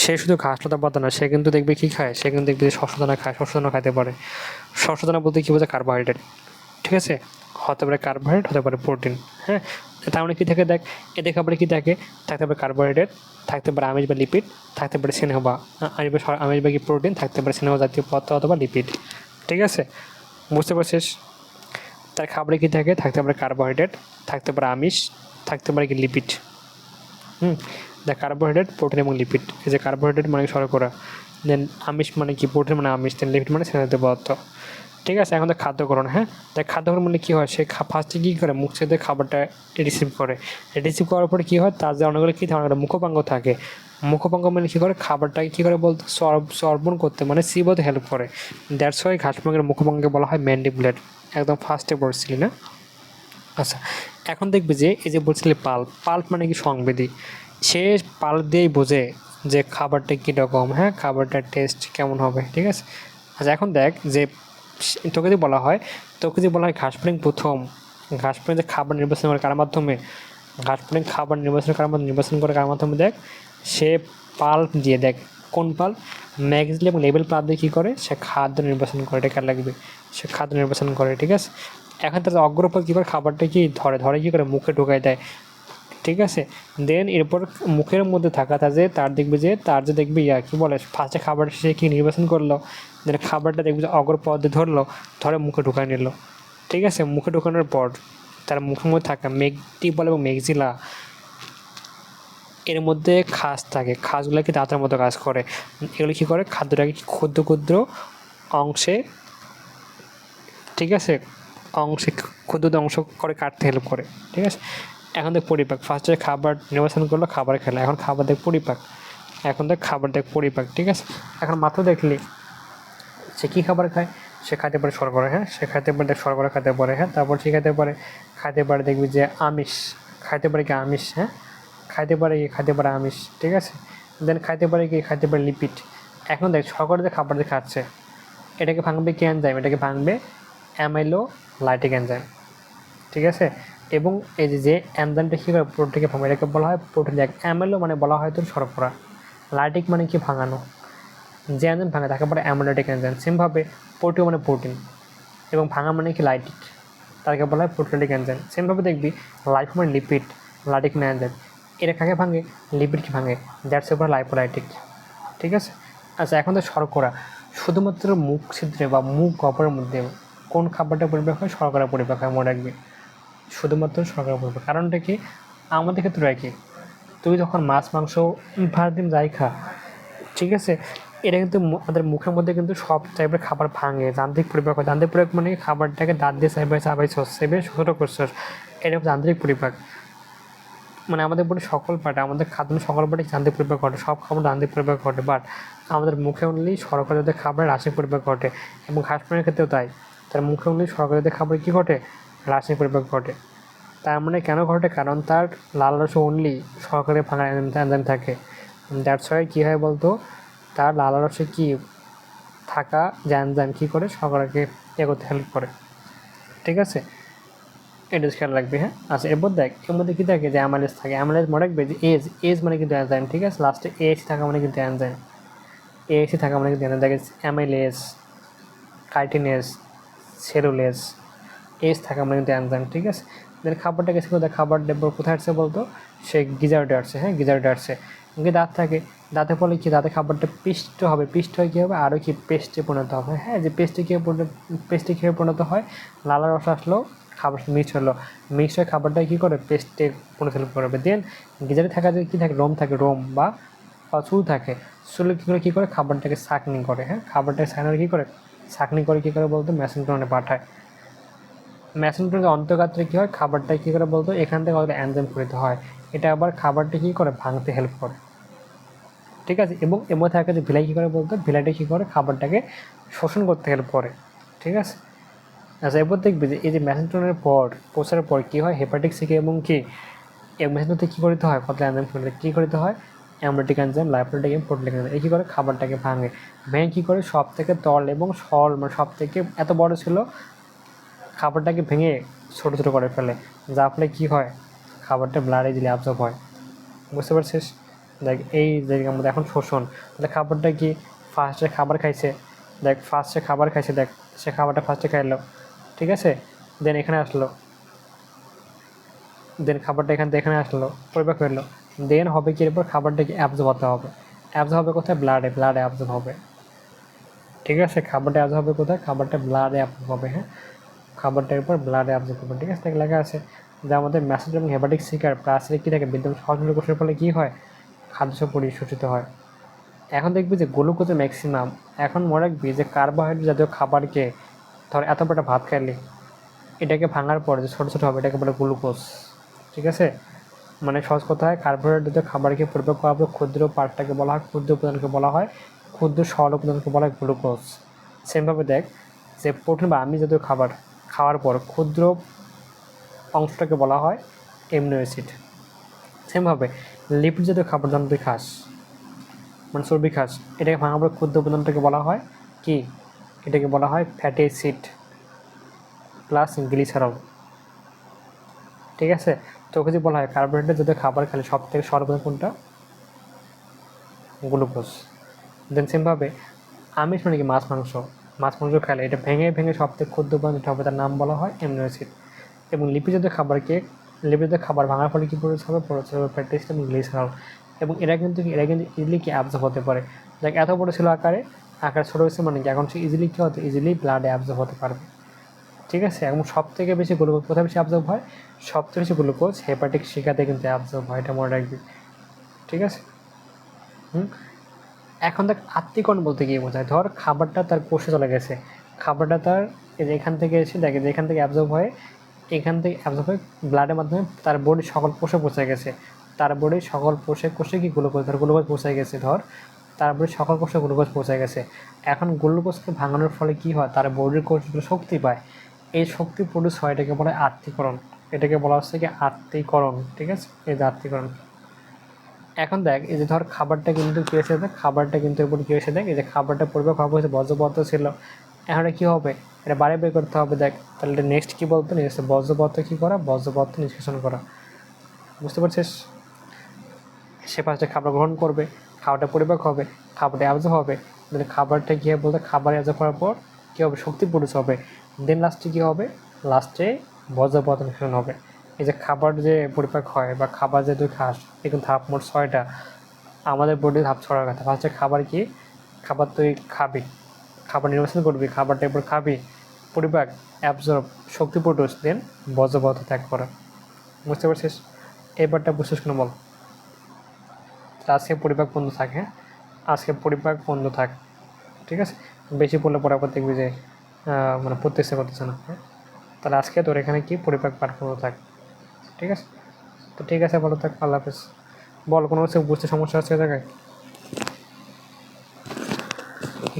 সে শুধু ঘাস লতা পাতা না, সে কিন্তু দেখবে কী খায়, সে কিন্তু দেখবে যে শস্যদানা খায়, শস্যদানা খাইতে পারে। শস্যদানা বলতে কী বোঝায়, কার্বোহাইড্রেট, ঠিক আছে, হতে পারে কার্বোহাইড্রেট, হতে পারে প্রোটিন। হ্যাঁ, তার মানে কী থাকে, দেখ এদের খাবারে কী থাকে, থাকতে পারে কার্বোহাইড্রেট, থাকতে পারে আমিষ বা লিপিড, থাকতে পারে স্নেহ বা আমিষ বা কি প্রোটিন, থাকতে পারে স্নেহ জাতীয় পদার্থ অথবা লিপিড, ঠিক আছে, বুঝতে পারছিস। তার খাবারে কী থাকে, থাকতে পারে কার্বোহাইড্রেট, থাকতে পারে আমিষ, থাকতে পারে কি লিপিড। দেখ কার্বোহাইড্রেট, প্রোটিন এবং লিপিড। এই যে কার্বোহাইড্রেট মানে শর্করা, দেন আমিষ মানে কি, প্রোটিন মানে আমিষ, দেন লিপিড মানে স্নেহ জাতীয় পদার্থ, ঠিক আছে। এখন তো খাদ্য গ্রহণ। হ্যাঁ, দেখ খাদ্য গ্রহণ মানে কী হয়, সে ফার্স্টে কী করে, মুখ থেকে খাবারটা রিসিভ করার পরে কী হয়, তার যে অনেকগুলো কী থাকে, অনেকগুলো মুখপাঙ্গ থাকে। মুখপাঙ্গ মানে কী করে, খাবারটাকে কী করে বলতো, সর্বণ করতে মানে চিবোতে হেল্প করে। দ্যাটস ওয়াই ঘাসফড়িঙের মুখপাঙ্গকে বলা হয় ম্যান্ডিবুলেট। একদম ফার্স্টে পড়ছিলি না। আচ্ছা এখন দেখবি যে এই যে বলছিলি পাল্প মানে কি, সংবেদী, সে পাল্প দিয়েই বোঝে যে খাবারটা কীরকম, হ্যাঁ খাবারটার টেস্ট কেমন হবে, ঠিক আছে। আচ্ছা এখন দেখ যে তোকে যদি বলা হয় ঘাসফড়িং যে খাবার নির্বাচন করে কার মাধ্যমে, ঘাসফড়িং খাবার নির্বাচন করে কার মাধ্যমে, দেখ সে পাল্প দিয়ে, দেখ কোন পাল্প, ম্যাগজিল এবং লেবেল পাল্প দিয়ে কী করে, সে খাদ্য নির্বাচন করে, এটা খেয়াল রাখবে, সে খাদ্য নির্বাচন করে, ঠিক আছে। এখন তার অগ্রপাল কী করে, খাবারটা কি ধরে কী করে, মুখে ঢোকায় দেয়, ঠিক আছে। দেন এরপর মুখের মধ্যে থাকা তার দেখবে যে কী বলে ফার্স্টে খাবার সে কী নির্বাচন করলো, দেন খাবারটা দেখবে যে অগ্র পদে ধরলো, ধরে মুখে ঢুকায় নিল। ঠিক আছে, মুখে ঢোকানোর পর তার মুখের মধ্যে থাকা মেকটিবল এবং মেক্সিলা এর মধ্যে খাস থাকে, খাসগুলো কি দাঁতের মতো কাজ করে। এগুলো কী করে, খাদ্যটাকে ক্ষুদ্র ক্ষুদ্র অংশে, ঠিক আছে, ক্ষুদ্র অংশ করে কাটতে হেল্প করে। ঠিক আছে, এখন দেখ পরিপাক, ফার্স্টে খাবার নির্বাচন করলো, খাবার খেলো, এখন খাবার দেখ পরিপাক, ঠিক আছে। এখন মাত্র দেখলি সে কী খাবার খায়, সে খাইতে পারে শর্করা, হ্যাঁ, সে খাইতে পারে শর্করা খাইতে পারে, হ্যাঁ, তারপর সে খাইতে পারে দেখবি যে আমিষ, খাইতে পারে কি আমিষ, হ্যাঁ, খাইতে পারে আমিষ, ঠিক আছে। দেন খাইতে পারে লিপিড। এখন দেখ শর্করা যে খাবার যে খাচ্ছে, এটাকে ভাঙবে কি এনজাইম, এটাকে ভাঙবে অ্যামাইলো লাইটিক এনজাইম, ঠিক আছে। এবং এই যে এনজাইমটা কী করে প্রোটিনকে ভাঙবে, এটাকে বলা হয় প্রোটিন। দেখ অ্যামাইলো মানে বলা হয় তোর শর্করা, লাইটিক মানে কি ভাঙানো, যে এনজাইম ভাঙা তাকে বলে অ্যামাইলোটিক এনজাইম। সেমভাবে প্রোটিন মানে প্রোটিন এবং ভাঙা মানে কি লাইটিক, তাকে বলা হয় প্রোটিলিক এনজাইম। সেমভাবে দেখবি লাইফ মানে লিপিড, লাইটিক মানে এনজাইম, এটা কাকে ভাঙে, লিপিডকে ভাঙে, দ্যাটস এবার লাইপোলাইটিক, ঠিক আছে। আচ্ছা, এখন তো শর্করা শুধুমাত্র মুখ ছিদ্রে বা মুখ গহ্বরের মধ্যে কোন খাবারটা পরিপাক হয়, শর্করা পরিপাক হয়, মনে রাখবি শুধুমাত্র শর্করা পরিপাক। কারণটা কি, আমাদের ক্ষেত্রে একই, তুই যখন মাছ মাংস ভাত ডিম যাই খা, ঠিক আছে, এটা কিন্তু আমাদের মুখের মধ্যে কিন্তু সব টাইপের খাবার ভাঙে, যান্ত্রিক পরিপাক হয়। যান্ত্রিক পরিপাক মানে খাবারটাকে দাঁত দিয়ে চাবাইছস, ছোটো করছস, এটা যান্ত্রিক পরিপাক। মানে আমাদের বডি সকল পার্টে, আমাদের খাদ্য সকল পার্টে যান্ত্রিক পরিপাক ঘটে, সব খাবার যান্ত্রিক পরিপাক ঘটে, বাট আমাদের মুখে অনলি শর্করা জাতীয় খাবারের রাসায়নিক পরিপাক ঘটে। এবং ঘাস প্রাণীর ক্ষেত্রেও তাই, তার মুখে অনলি শর্করা জাতীয় খাবার কী ঘটে, রাসায়নিক পরিপাক ঘটে। তার মানে কেন ঘটে, কারণ তার লাল রসে অনলি শর্করা ভাঙা এনজাইম থাকে। দ্যাটস ওয়াই কী হয় বলতো, তার লাল রসে কি থাকা যে এনজাইম কী করে, শর্করাকে করতে হেল্প করে, ঠিক আছে। এটা খেয়াল রাখবি, হ্যাঁ। আচ্ছা, এরপর দেখ এর মধ্যে কী থাকে, যে অ্যামাইলেজ থাকে। অ্যামাইলেজ মনে রাখবে যে এজ মানে কিন্তু এনজাইম, ঠিক আছে, লাস্টে এএসি থাকা মানে কিন্তু এনজাইম, এএসি থাকা মানে কিন্তু এনজাইম। দেখে অ্যামাইলেজ, কাইটিনেজ, সেলুলেজ, এজ থাকা মানে কিন্তু এনজাইম, ঠিক আছে। দেন খাবারটা গেছে কোথায়, খাবার ডেব্বর কোথায় আসছে বলতো, সে গিজার্ডে আসছে, হ্যাঁ, গিজার্ডে আসছে। দাঁত থাকে, দাঁতে ফলে কি, দাঁতে খাবারটা পিষ্ট হবে, পিষ্ট হয়ে কী হবে, আরও কি পেস্টে পরিণত হবে, হ্যাঁ, যে পেস্টে খেয়ে পরিণত হয়, লালা রস আসলো, খাবার মিক্স হলো, মিক্স হয়ে খাবারটা কী করে, পেস্টে পরিণত করবে। দেন গিজারে থাকা যে কী থাকে, রোম থাকে, রোম বা চুল থাকে, চুলে কী করে খাবারটাকে ছাঁকনি করে, হ্যাঁ, খাবারটাকে ছাঁকনি করে কী করে বলতো, মেসেঞ্জারে পাঠায়। মেসেঞ্জারের অন্তর্গাত্রে কী হয়, খাবারটা কী করে বলতো, এখান থেকে এনজাইম পরিণত হয়, এটা আবার খাবারটা কী করে, ভাঙতে হেল্প করে, ঠিক আছে। এবং এর মধ্যে থাকে যে ভিলাই কী করে বলতো, ভিলাইটা কী করে, খাবারটাকে শোষণ করতে হেল্প করে, ঠিক আছে। আচ্ছা, এরপর দেখবি যে এই যে মেসেঞ্জারের পর প্রসারের পর কী হয়, হেপাটিক সিকে এবং কি মেসেঞ্জারতে কী করতে হয়, কত এনজাইম কী করতে হয়, অ্যামোটিক এনজাইম, লাইপোলাইটিক এনজাইম, প্রোটিলিক এনজাইম, এই কী করে, খাবারটাকে ভেঙে কী করে, সব থেকে তল এবং সরল, মানে সব থেকে এত বড় ছিল, খাবারটাকে ভেঙে ছোটো ছোটো করে ফেলে, যার ফলে কী হয়, খাবারটা ব্লাডে দিলে অ্যাবজর্ব হয়, বুঝতে পারছিস। দেখ এই জায়গার মধ্যে এখন শোষণ, তাহলে খাবারটা কি, ফার্স্টে খাবার খাইছে, দেখ সে খাবারটা ফার্স্টে খাইলো, ঠিক আছে। দেন এখানে আসলো, দেন খাবারটা এখান থেকে এখানে আসলো, পরিপাক হলো, দেন হবে কি, এরপর খাবারটাকে অ্যাবজর্ব হতে হবে, অ্যাবজর্ব হবে কোথায়, ব্লাডে অ্যাবজর্ব হবে, ঠিক আছে। খাবারটা অ্যাবজর্ব হবে কোথায়, খাবারটা ব্লাডে অ্যাবজর্ব হবে, হ্যাঁ, খাবারটার উপর ব্লাডে অ্যাবজর্ব হবে, ঠিক আছে। লেখা আছে যে আমাদের মেসেঞ্জার এবং হেপাটিক সিকার প্রাচীরে কী থাকে, বিদ্যমান সহজমিল কোষের ফলে কী হয়, খাদ্য পরিশোষিত হয়। এখন দেখবি যে গ্লুকোজের ম্যাক্সিমাম, এখন মনে রাখবি যে কার্বোহাইড্রেট জাতীয় খাবারকে, ধর এত বড় ভাত খাইলি, এটাকে ভাঙার পর যে ছোটো ছোটো হবে, এটাকে বলে গ্লুকোজ, ঠিক আছে। মানে সহজ কথায়, কার্বোহাইড্রেট জাতীয় খাবারকে পরিপাক করার পর ক্ষুদ্র পার্টটাকে বলা হয়, ক্ষুদ্র উপাদানকে বলা হয়, ক্ষুদ্র সরল উপাদানকে বলা হয় গ্লুকোজ। সেমভাবে দেখ যে প্রোটিন বা আমিষ জাতীয় খাবার খাওয়ার পর ক্ষুদ্র অংশটাকে বলা হয় অ্যামিনো অ্যাসিড। সেমভাবে লিপিড জাতীয় খাবার যখন তুই খাস, মানে চর্বি খাস, এটাকে ভাঙার পর ক্ষুদ্র উপাদানটাকে বলা হয় কি, এটাকে বলা হয় ফ্যাটি অ্যাসিড প্লাস গ্লিসারল, ঠিক আছে। তোকে যদি বলা হয় কার্বোহাইড্রেট জাতীয় খাবার খেলে সব থেকে সর্বোচ্চ কোনটা, গ্লুকোজ। দেন সেমভাবে আমিষ মানে কি, মাছ মাংস খেলে এটা ভেঙে সব থেকে ক্ষুদ্র উপাদান যেটা হবে তার নাম বলা হয় অ্যামিনো অ্যাসিড। এবং লিপিড জাতীয় খাবারকে লিপিডে খাবার ভাঙার ফলে কী প্রডিউস হবে ফ্যাটি অ্যাসিড এবং গ্লিসারল, এবং এরা কিন্তু ইজিলি কি অ্যাবজর্ব হতে পারে। দেখ এত বড় ছিল আকার ছোটো হয়েছে মানে কি এখন সে ইজিলি কী হতে ইজিলি ব্লাডে অ্যাবজর্ব হতে পারবে। ঠিক আছে, এবং সব থেকে বেশি গ্লুকোজ কোথায় বেশি অ্যাবজর্ব হয়, সবচেয়ে বেশি গ্লুকোজ হেপাটিক শিকাতে কিন্তু অ্যাবজর্ব হয়, এটা মনে রাখবি। ঠিক আছে। এখন দেখ আত্তীকরণ বলতে গিয়ে বোঝায়, ধর খাবারটা তার কোষে চলে গেছে, খাবারটা তার এখান থেকে এসে দেখে যে এখান থেকে অ্যাবজর্ব হয়ে ব্লাডের মাধ্যমে তার বডির সকল কোষে পৌঁছে গেছে, তার বডির সকল কোষে কি গ্লুকোজ পৌঁছে গেছে, ধর তার বডির সকল কোষে গ্লুকোজ পৌঁছে গেছে। এখন গ্লুকোজকে ভাঙানোর ফলে কি হয়, তার বডির কোষগুলো শক্তি পায়, এই শক্তি প্রডিউস হয়, এটাকে বলা হয় আত্তীকরণ, এটাকে বলা হচ্ছে কি আত্তীকরণ। ঠিক আছে, এই যে আত্তীকরণ। এখন দেখ এই যে ধর খাবারটা কিন্তু কী হয়েছে, খাবারটা কিন্তু এরপর কী হয়েছে, দেখ এই যে খাবারটা পরিপাক হওয়া হয়েছে, বর্জ্য পদার্থ ছিল, এখন কী হবে, এটা বাইরে বের করতে হবে। দেখ তাহলে এটা নেক্সট কী বলতো, নেক্সট বর্জ্য পদার্থ কী করা, বর্জ্য পদার্থ নিষ্কাশন করা। বুঝতে পারছিস? সে ফার্স্টে খাবার গ্রহণ করবে, খাবারটা পরিপাক হবে, খাবারটা অ্যাবজর্ব হবে, মানে খাবারটা কী হবে বলতে, খাবার অ্যাবজর্ব করার পর কী হবে, শক্তি প্রডিউস হবে, দেন লাস্টে কী হবে, লাস্টে বর্জ্য পদার্থ নিষ্কাশন হবে। এই যে খাবার যে পরিপাক হয় বা খাবার যে তুই খাস, এখন ধাপ মোট 6টা, আমাদের বডি ধাপ 6টার কথা। ফার্স্টে খাবার কি, খাবার তুই খাবি, খাবার নির্বাচন করবি, খাবারটা এরপর খাবি, পরিপাক, অ্যাবজর্ব, শক্তি প্রডিউস, দেন বর্জ্য পদার্থ ত্যাগ করা। বুঝতে পারছিস? এবারটা বুঝছিস কেন বল। আজকে পরিপাক বন্ধ থাক, হ্যাঁ আজকে পরিপাক বন্ধ থাক। ঠিক আছে, বেশি পড়লে পড়ার পর দেখবি যে মানে পড়তে ইচ্ছে করতেছে না। হ্যাঁ, তাহলে আজকে তোর এখানে কি পরিপাক পাঠ বন্ধ থাক। ঠিক আছে, তো ঠিক আছে, ভালো থাক, আল্লাহ হাফেজ। বল কোনো কিছু বুঝতে সমস্যা আছে জায়গায়?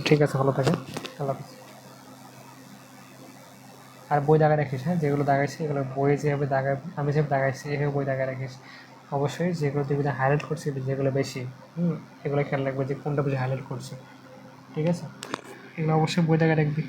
ঠিক আছে, ভালো থাকে, আল্লাহ হাফেজ। আর বই দাগায় রাখিস, হ্যাঁ যেগুলো দাগাইছি এগুলো বই যেভাবে দাগায়, আমি যেভাবে দাগাইছি এভাবে বই দাগায় রাখিস। অবশ্যই যেগুলো তুই হাইলাইট করছি, যেগুলো বেশি এগুলো খেয়াল রাখবে যে কোনটা বেশি হাইলাইট করছে। ঠিক আছে, এগুলো অবশ্যই বই দাগায় রাখবি।